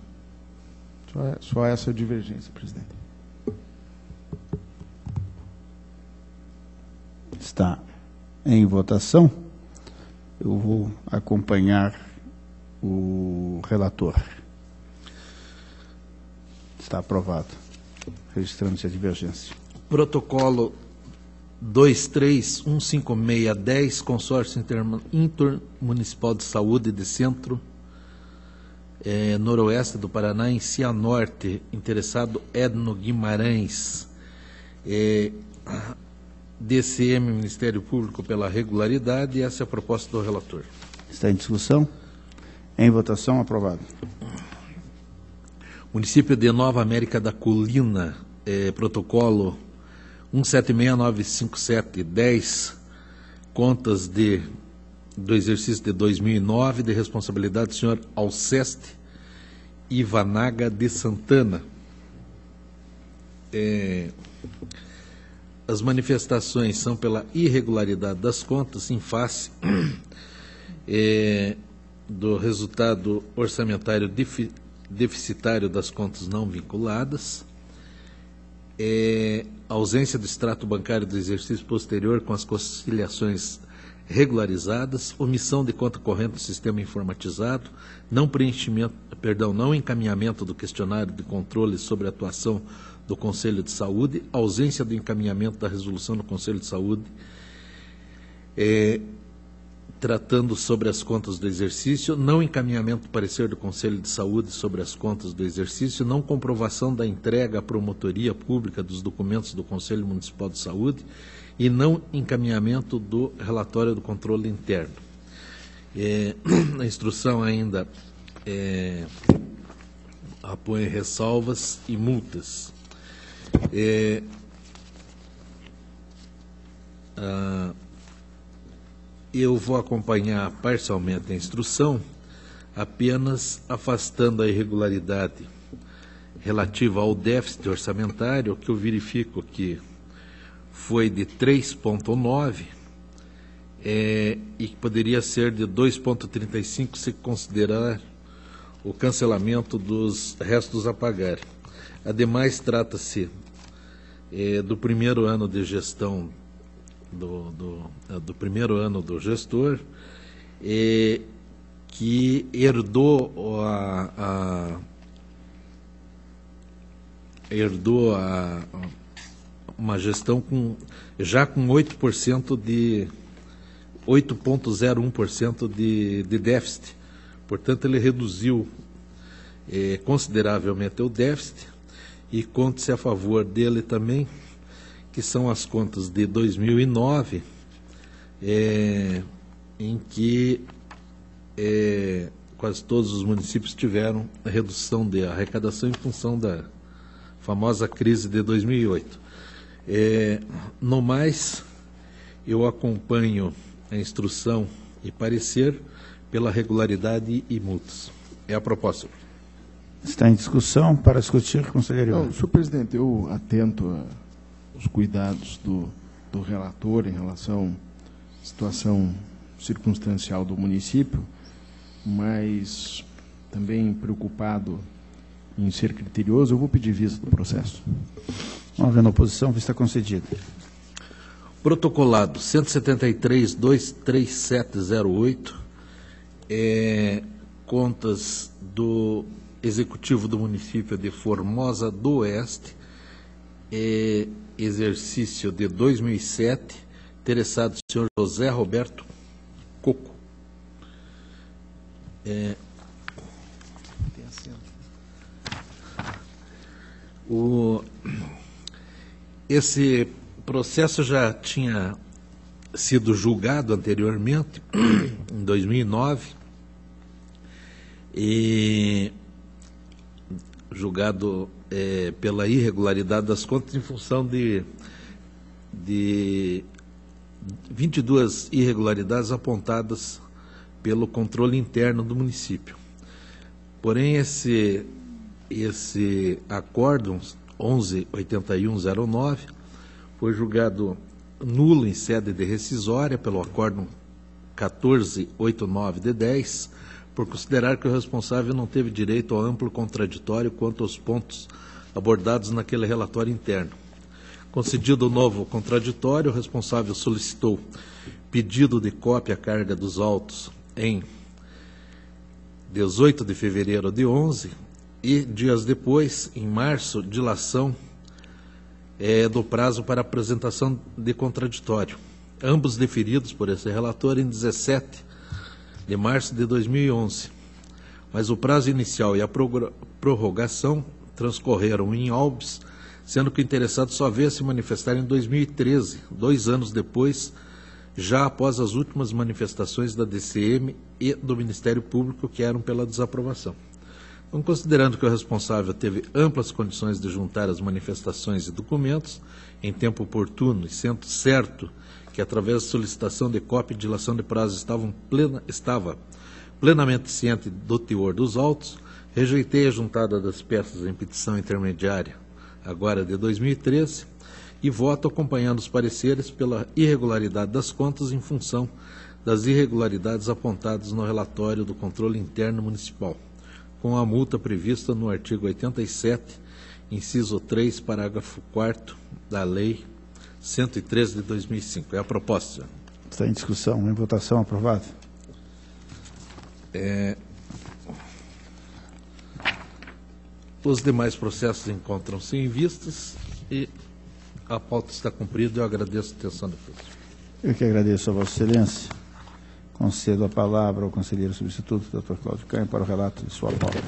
Só essa divergência, presidente. Está em votação. Eu vou acompanhar o relator. Está aprovado. Registrando-se a divergência. Protocolo 23.15610, Consórcio Intermunicipal de Saúde de Centro Noroeste do Paraná, em Cianorte, interessado Edno Guimarães, DCM, Ministério Público, pela regularidade, e essa é a proposta do relator. Está em discussão. Em votação, aprovado. Município de Nova América da Colina, protocolo 17695710, contas do exercício de 2009, de responsabilidade do senhor Alceste Ivanaga de Santana. As manifestações são pela irregularidade das contas em face do resultado orçamentário deficitário das contas não vinculadas, ausência do extrato bancário do exercício posterior com as conciliações regularizadas, omissão de conta corrente do sistema informatizado, não encaminhamento do questionário de controle sobre a atuação do Conselho de Saúde, ausência do encaminhamento da resolução do Conselho de Saúde, tratando sobre as contas do exercício, não encaminhamento do parecer do Conselho de Saúde sobre as contas do exercício, não comprovação da entrega à promotoria pública dos documentos do Conselho Municipal de Saúde e não encaminhamento do relatório do controle interno. A instrução ainda apõe ressalvas e multas. Eu vou acompanhar parcialmente a instrução, apenas afastando a irregularidade relativa ao déficit orçamentário, que eu verifico que foi de 3,9 e que poderia ser de 2,35 se considerar o cancelamento dos restos a pagar. Ademais, trata-se do primeiro ano de gestão do primeiro ano do gestor, que herdou uma gestão já com 8,01% de déficit. Portanto, ele reduziu consideravelmente o déficit, e conte-se a favor dele também, que são as contas de 2009, em que quase todos os municípios tiveram redução de arrecadação em função da famosa crise de 2008. No mais, eu acompanho a instrução e parecer pela regularidade e multas. É a proposta. Está em discussão. Para discutir, conselheiro Ivan. Não, senhor presidente, eu atento aos cuidados do relator em relação à situação circunstancial do município, mas também preocupado em ser criterioso, eu vou pedir vista do processo. Não havendo oposição, vista concedida. Protocolado 173.23708, contas do Executivo do município de Formosa do Oeste, exercício de 2007, interessado o senhor José Roberto Coco. Esse processo já tinha sido julgado anteriormente, em 2009, e julgado pela irregularidade das contas em função de 22 irregularidades apontadas pelo controle interno do município. Porém, esse acórdão 118109 foi julgado nulo em sede de rescisória pelo acórdão 1489 de 10, por considerar que o responsável não teve direito ao amplo contraditório quanto aos pontos abordados naquele relatório interno. Concedido o novo contraditório, o responsável solicitou pedido de cópia à carga dos autos em 18 de fevereiro de 11 e, dias depois, em março, dilação do prazo para apresentação de contraditório. Ambos deferidos por esse relator em 17 de março de 2011. Mas o prazo inicial e a prorrogação transcorreram em Albis, sendo que o interessado só veio a se manifestar em 2013, 2 anos depois, já após as últimas manifestações da DCM e do Ministério Público, que eram pela desaprovação. Então, considerando que o responsável teve amplas condições de juntar as manifestações e documentos em tempo oportuno, e sendo certo que, através da solicitação de cópia e dilação de prazo, estava plenamente ciente do teor dos autos, rejeitei a juntada das peças em petição intermediária, agora de 2013, e voto acompanhando os pareceres pela irregularidade das contas em função das irregularidades apontadas no relatório do controle interno municipal, com a multa prevista no artigo 87, inciso 3, parágrafo 4º da Lei 113 de 2005. É a proposta, senhor. Está em discussão. Em votação, aprovado. Os demais processos encontram-se em vistas e a pauta está cumprida. Eu agradeço a atenção de todos. Eu que agradeço a Vossa Excelência. Concedo a palavra ao conselheiro substituto, Dr. Cláudio Canha, para o relato de sua pauta.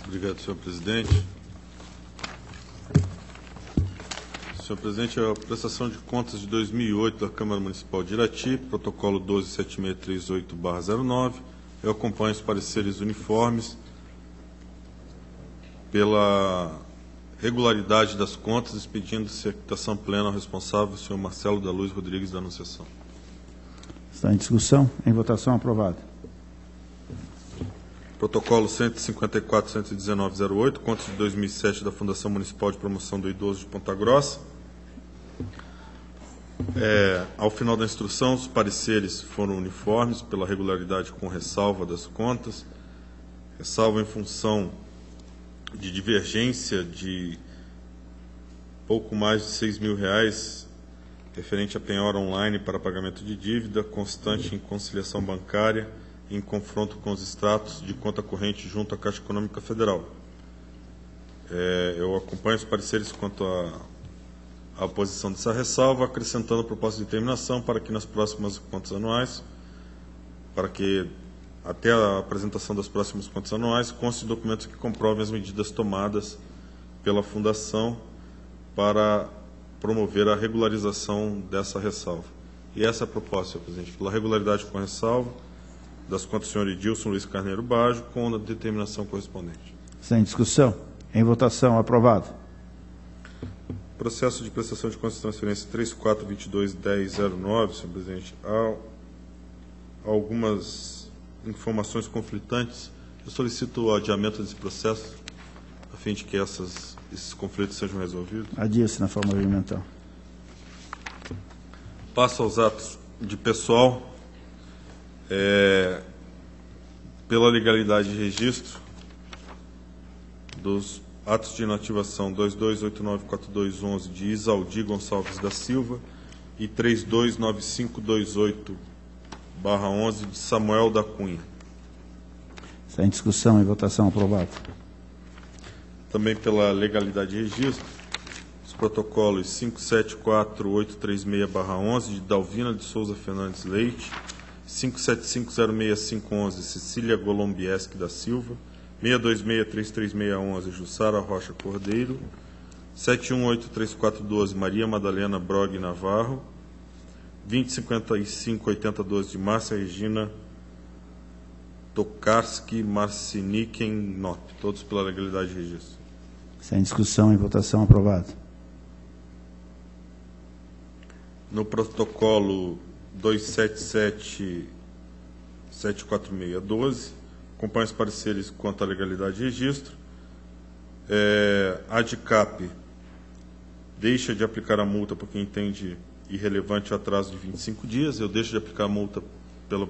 Obrigado, senhor presidente. Senhor presidente, a prestação de contas de 2008 da Câmara Municipal de Irati, protocolo 127638/09. Eu acompanho os pareceres uniformes pela regularidade das contas, expedindo-se a quitação plena ao responsável, o senhor Marcelo da Luz Rodrigues, da Anunciação. Está em discussão. Em votação, aprovado. Protocolo 154.119.08, contas de 2007 da Fundação Municipal de Promoção do Idoso de Ponta Grossa. Ao final da instrução, os pareceres foram uniformes pela regularidade com ressalva das contas, ressalva em função de divergência de pouco mais de R$6.000 referente a penhora online para pagamento de dívida constante em conciliação bancária em confronto com os extratos de conta corrente junto à Caixa Econômica Federal. Eu acompanho os pareceres quanto à posição dessa ressalva, acrescentando a proposta de determinação para que nas próximas contas anuais, para que até a apresentação das próximas contas anuais, constem documentos que comprovem as medidas tomadas pela Fundação para promover a regularização dessa ressalva. E essa é a proposta, senhor presidente, pela regularidade com ressalva das contas do senhor Edilson Luiz Carneiro Baggio, com a determinação correspondente. Sem discussão. Em votação. Aprovado. Processo de prestação de contas de transferência 34221009, senhor presidente. Há algumas informações conflitantes. Eu solicito o adiamento desse processo, a fim de que esses conflitos sejam resolvidos. Adia-se na forma regimental. Passo aos atos de pessoal. Pela legalidade de registro dos atos de inativação 22894211 de Isaldi Gonçalves da Silva e 329528/11 de Samuel da Cunha. Sem discussão. Em votação. Aprovado. Também pela legalidade de registro, os protocolos 574836/11 de Dalvina de Souza Fernandes Leite, 575065111 Cecília Golombieski da Silva, 626336111 Jussara Rocha Cordeiro, 718342 Maria Madalena Brog Navarro, 20558012 de Márcia Regina Tokarski Marciniken Nop, todos pela legalidade de registro. Sem discussão. Em votação. Aprovado. No protocolo 277-74612, acompanho os pareceres quanto à legalidade de registro. A ADCAP deixa de aplicar a multa porque entende irrelevante o atraso de 25 dias. Eu deixo de aplicar a multa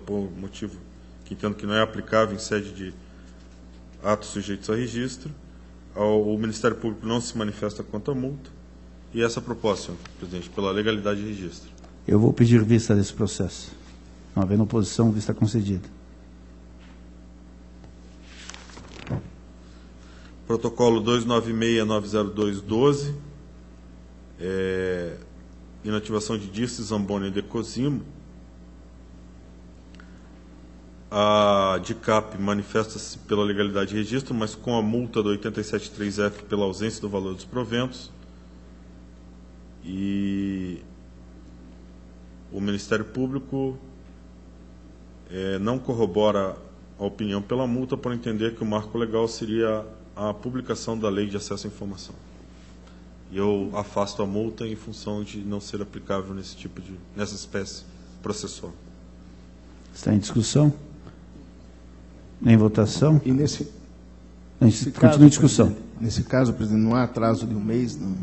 por motivo que entendo que não é aplicável em sede de atos sujeitos a registro. O Ministério Público não se manifesta quanto à multa. E essa proposta, senhor presidente, pela legalidade de registro. Eu vou pedir vista desse processo. Não havendo oposição, vista concedida. Protocolo 296-90212, inativação de Dirce Zamboni de Cosimo. A DICAP manifesta-se pela legalidade de registro, mas com a multa do 873F pela ausência do valor dos proventos. E o Ministério Público não corrobora a opinião pela multa por entender que o marco legal seria a publicação da Lei de Acesso à Informação. E eu afasto a multa em função de não ser aplicável nessa espécie processual. Está em discussão? Em votação? E nesse Continua caso, em discussão. Nesse caso, presidente, não há atraso de um mês no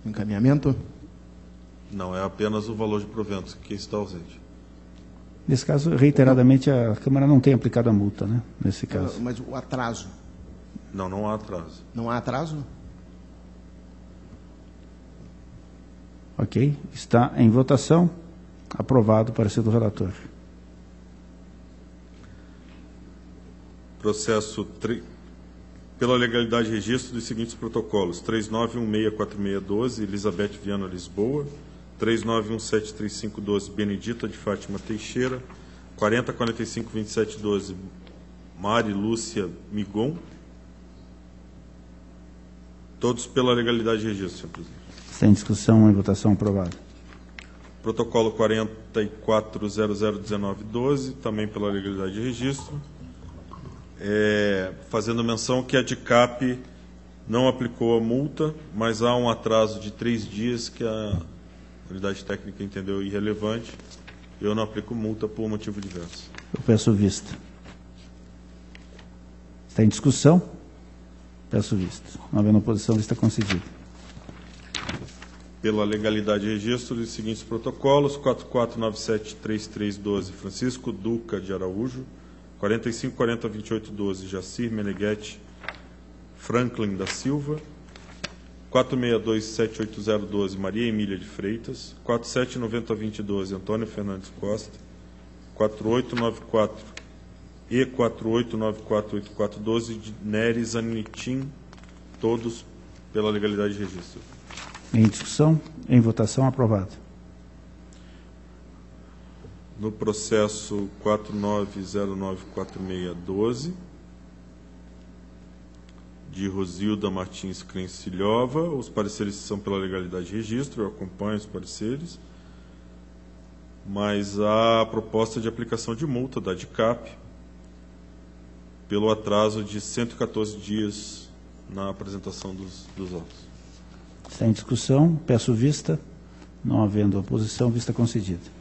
encaminhamento? Não, é apenas o valor de proventos que está ausente. Nesse caso, reiteradamente, a Câmara não tem aplicado a multa, né? Nesse caso. Mas o atraso? Não há atraso. Não há atraso? Ok. Está em votação. Aprovado o parecer do relator. Processo pela legalidade de registro dos seguintes protocolos: 39164612, Elizabeth Viana Lisboa; 39173512, Benedita de Fátima Teixeira; 40452712, Mari Lúcia Migon. Todos pela legalidade de registro, senhor presidente. Está em discussão. Em votação. Aprovado. Protocolo 44001912, também pela legalidade de registro. Fazendo menção que a DICAP não aplicou a multa, mas há um atraso de 3 dias que a unidade técnica entendeu irrelevante. Eu não aplico multa por motivo diverso. Eu peço vista. Está em discussão? Peço vista. Não havendo oposição, vista concedida. Pela legalidade de registro dos seguintes protocolos: 44973312, Francisco Duca de Araújo; 45402812, Jacir Meneghetti Franklin da Silva; 4627812, Maria Emília de Freitas. 47902012, Antônio Fernandes Costa. 4894 e 48948412, de Nery Zanitin, todos pela legalidade de registro. Em discussão, em votação, aprovado. No processo 49094612, de Rosilda Martins Crencilhova, os pareceres são pela legalidade de registro, eu acompanho os pareceres, mas há proposta de aplicação de multa da ADCAP pelo atraso de 114 dias na apresentação dos autos. Está em discussão, peço vista. Não havendo oposição, vista concedida.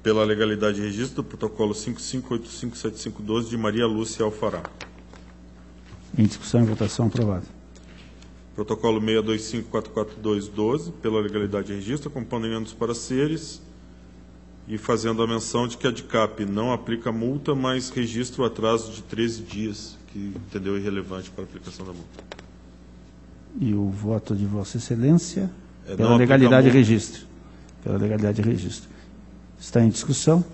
Pela legalidade de registro do protocolo 55857512, de Maria Lúcia Alfará. Em discussão e votação, aprovado. Protocolo 62544212, pela legalidade de registro, acompanhando os pareceres e fazendo a menção de que a ADCAP não aplica multa, mas registra o atraso de 13 dias, que entendeu irrelevante para a aplicação da multa. E o voto de Vossa Excelência? Não Pela legalidade de multa. registro. Pela legalidade de registro. Está em discussão,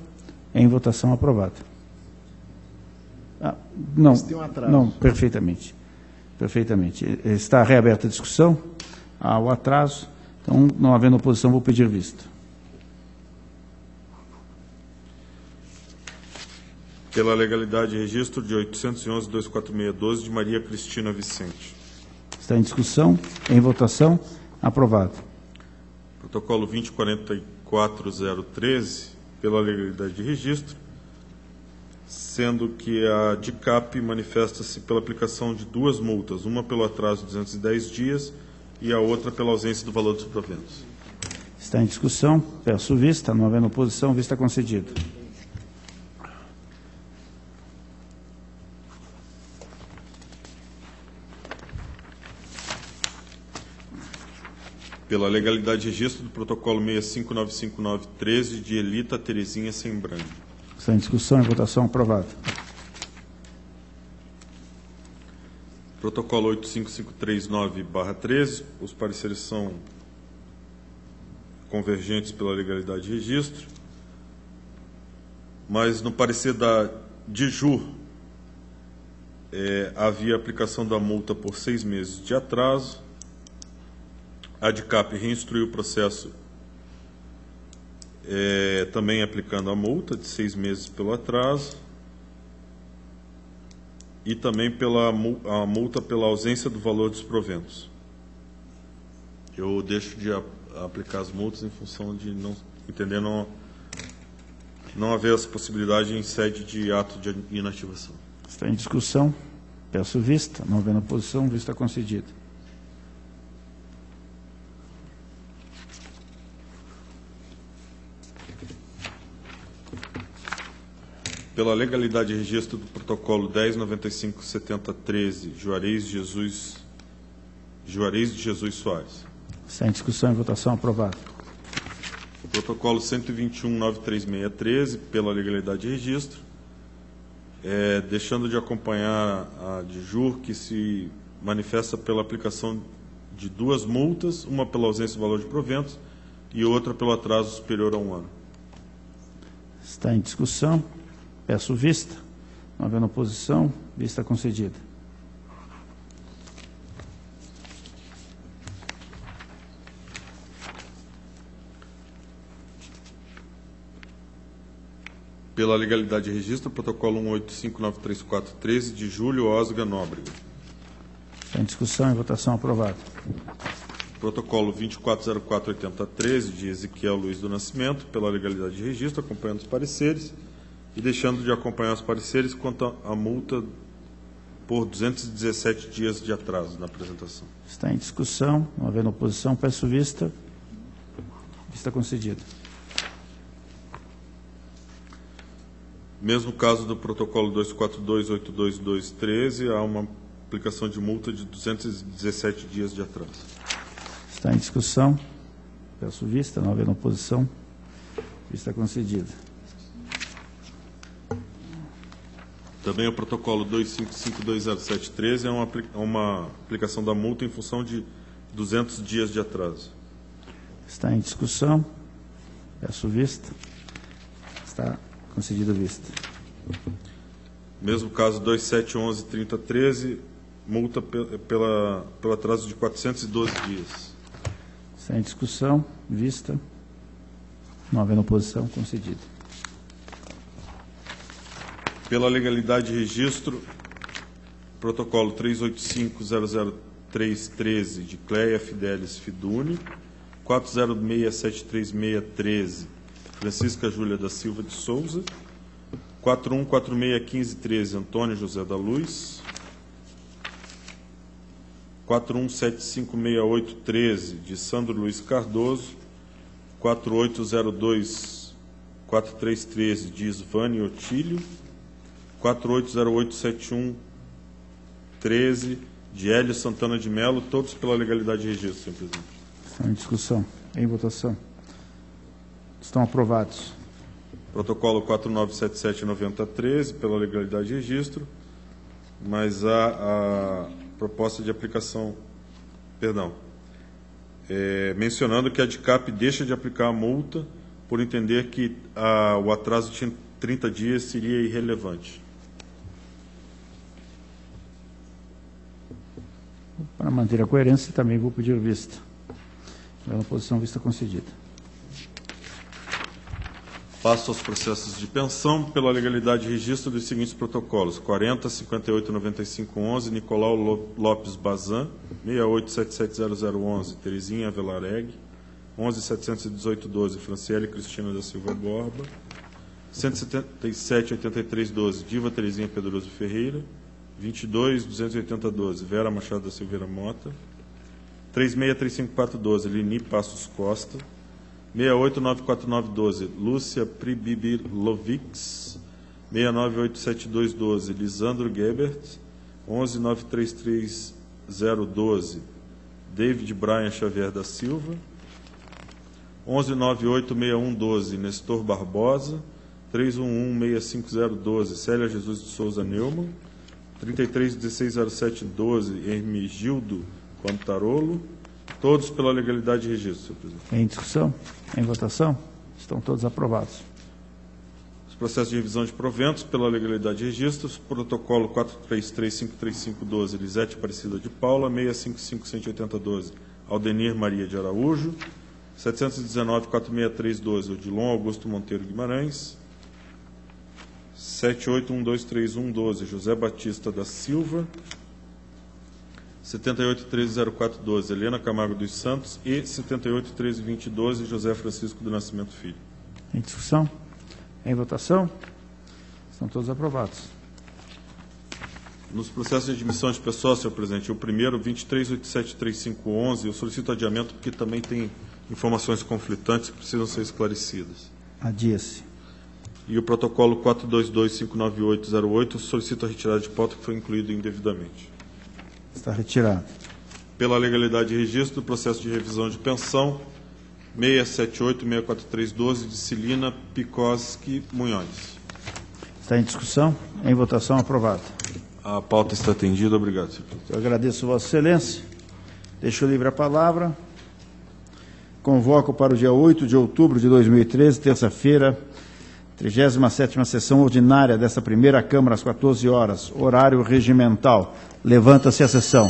em votação, aprovado. Não, Mas tem um atraso. não, perfeitamente. Perfeitamente. Está reaberta a discussão, há o atraso, então, não havendo oposição, vou pedir vista. Pela legalidade de registro de 811-24612, de Maria Cristina Vicente. Está em discussão, em votação, aprovado. Protocolo 2044013, pela legalidade de registro, sendo que a ADCAP manifesta-se pela aplicação de duas multas, uma pelo atraso de 210 dias e a outra pela ausência do valor dos proventos. Está em discussão, peço vista. Não havendo oposição, vista concedida. Pela legalidade de registro do protocolo 65955913, de Elita Terezinha Sembrani. Está em discussão e votação, aprovado. Protocolo 85539/13, os pareceres são convergentes pela legalidade de registro, mas no parecer da DIJUR havia aplicação da multa por 6 meses de atraso. A ADCAP reinstruiu o processo também aplicando a multa de 6 meses pelo atraso e também a multa pela ausência do valor dos proventos. Eu deixo de aplicar as multas em função de não haver essa possibilidade em sede de ato de inativação. Está em discussão, peço vista. Não havendo oposição, vista concedida. Pela legalidade de registro do protocolo 10957013, Juarez de Jesus Soares. Está em discussão e votação, aprovado. Protocolo 121.93613, pela legalidade de registro, deixando de acompanhar a DIJUR, que se manifesta pela aplicação de duas multas, uma pela ausência do valor de proventos e outra pelo atraso superior a 1 ano. Está em discussão, peço vista. Não havendo oposição, vista concedida. Pela legalidade de registro, protocolo 185934113, de Júlio Osga Nóbrega. Está em discussão e votação, aprovado. Protocolo 24048013, de Ezequiel Luiz do Nascimento, pela legalidade de registro, acompanhando os pareceres e deixando de acompanhar os pareceres quanto à multa por 217 dias de atraso na apresentação. Está em discussão, não havendo oposição, peço vista. Vista concedida. Mesmo caso do protocolo 24282213, há uma aplicação de multa de 217 dias de atraso. Está em discussão, peço vista. Não havendo oposição, vista concedida. Também o protocolo 25520713 é uma aplicação da multa em função de 200 dias de atraso. Está em discussão. Peço vista. Está concedido vista. Mesmo caso 2711-3013, multa pelo atraso de 412 dias. Está em discussão. Vista. Não havendo oposição, concedido. Pela legalidade de registro, protocolo 385-00313 de Cleia Fidelis Fiduni, 40673613 Francisca Júlia da Silva de Souza, 41461513 Antônio José da Luz, 41756813 de Sandro Luiz Cardoso, 48024313 de Isvane Otílio, 48087113 de Hélio Santana de Melo, todos pela legalidade de registro, senhor presidente. Estão em discussão. Em votação. Estão aprovados. Protocolo 4977-9013, pela legalidade de registro, mas a proposta de aplicação, mencionando que a DICAP deixa de aplicar a multa por entender que o atraso de 30 dias seria irrelevante. Para manter a coerência, também vou pedir vista. Pela posição, vista concedida. Passo aos processos de pensão pela legalidade de registro dos seguintes protocolos: 40-58-95-11, Nicolau Lopes Bazan, 68-77011, Terezinha Avelareg, 11-718-12, Franciele Cristina da Silva Borba, 177-83-12, Diva Terezinha Pedroso Ferreira, 22-280-12, Vera Machado da Silveira Mota, 36-354-12, Lini Passos Costa, 68-949-12, Lúcia Pribibilovics, 69-872-12, Lisandro Gebert, 11-933-012, David Brian Xavier da Silva, 11-98-61-12, Nestor Barbosa, 311-650-12, Célia Jesus de Souza Neumann, 33-1607-12, Hermigildo Quantarolo, todos pela legalidade de registro, senhor presidente. Em discussão? Em votação? Estão todos aprovados. Os processos de revisão de proventos pela legalidade de registros, protocolo 433-535-12, Elisete Aparecida de Paula, 655-180-12, Aldenir Maria de Araújo, 719-463-12, Odilon Augusto Monteiro Guimarães, 78-1231-12, José Batista da Silva, 78-1304-12, Helena Camargo dos Santos e 78-1320-12, José Francisco do Nascimento Filho. Em discussão? Em votação? Estão todos aprovados. Nos processos de admissão de pessoal, senhor presidente, o primeiro, 23-8735-11, eu solicito adiamento porque também tem informações conflitantes que precisam ser esclarecidas. Adia-se. E o protocolo 422-598-08, eu solicito a retirada de pauta que foi incluído indevidamente. Está retirado. Pela legalidade de registro do processo de revisão de pensão, 678-643-12, de Cilina Pikoski Munhoz. Está em discussão? Em votação, aprovado. A pauta está atendida. Obrigado, senhor presidente. Eu agradeço Vossa Excelência. Deixo livre a palavra. Convoco para o dia 8 de outubro de 2013, terça-feira, 37ª sessão ordinária desta primeira Câmara, às 14 horas, horário regimental. Levanta-se a sessão.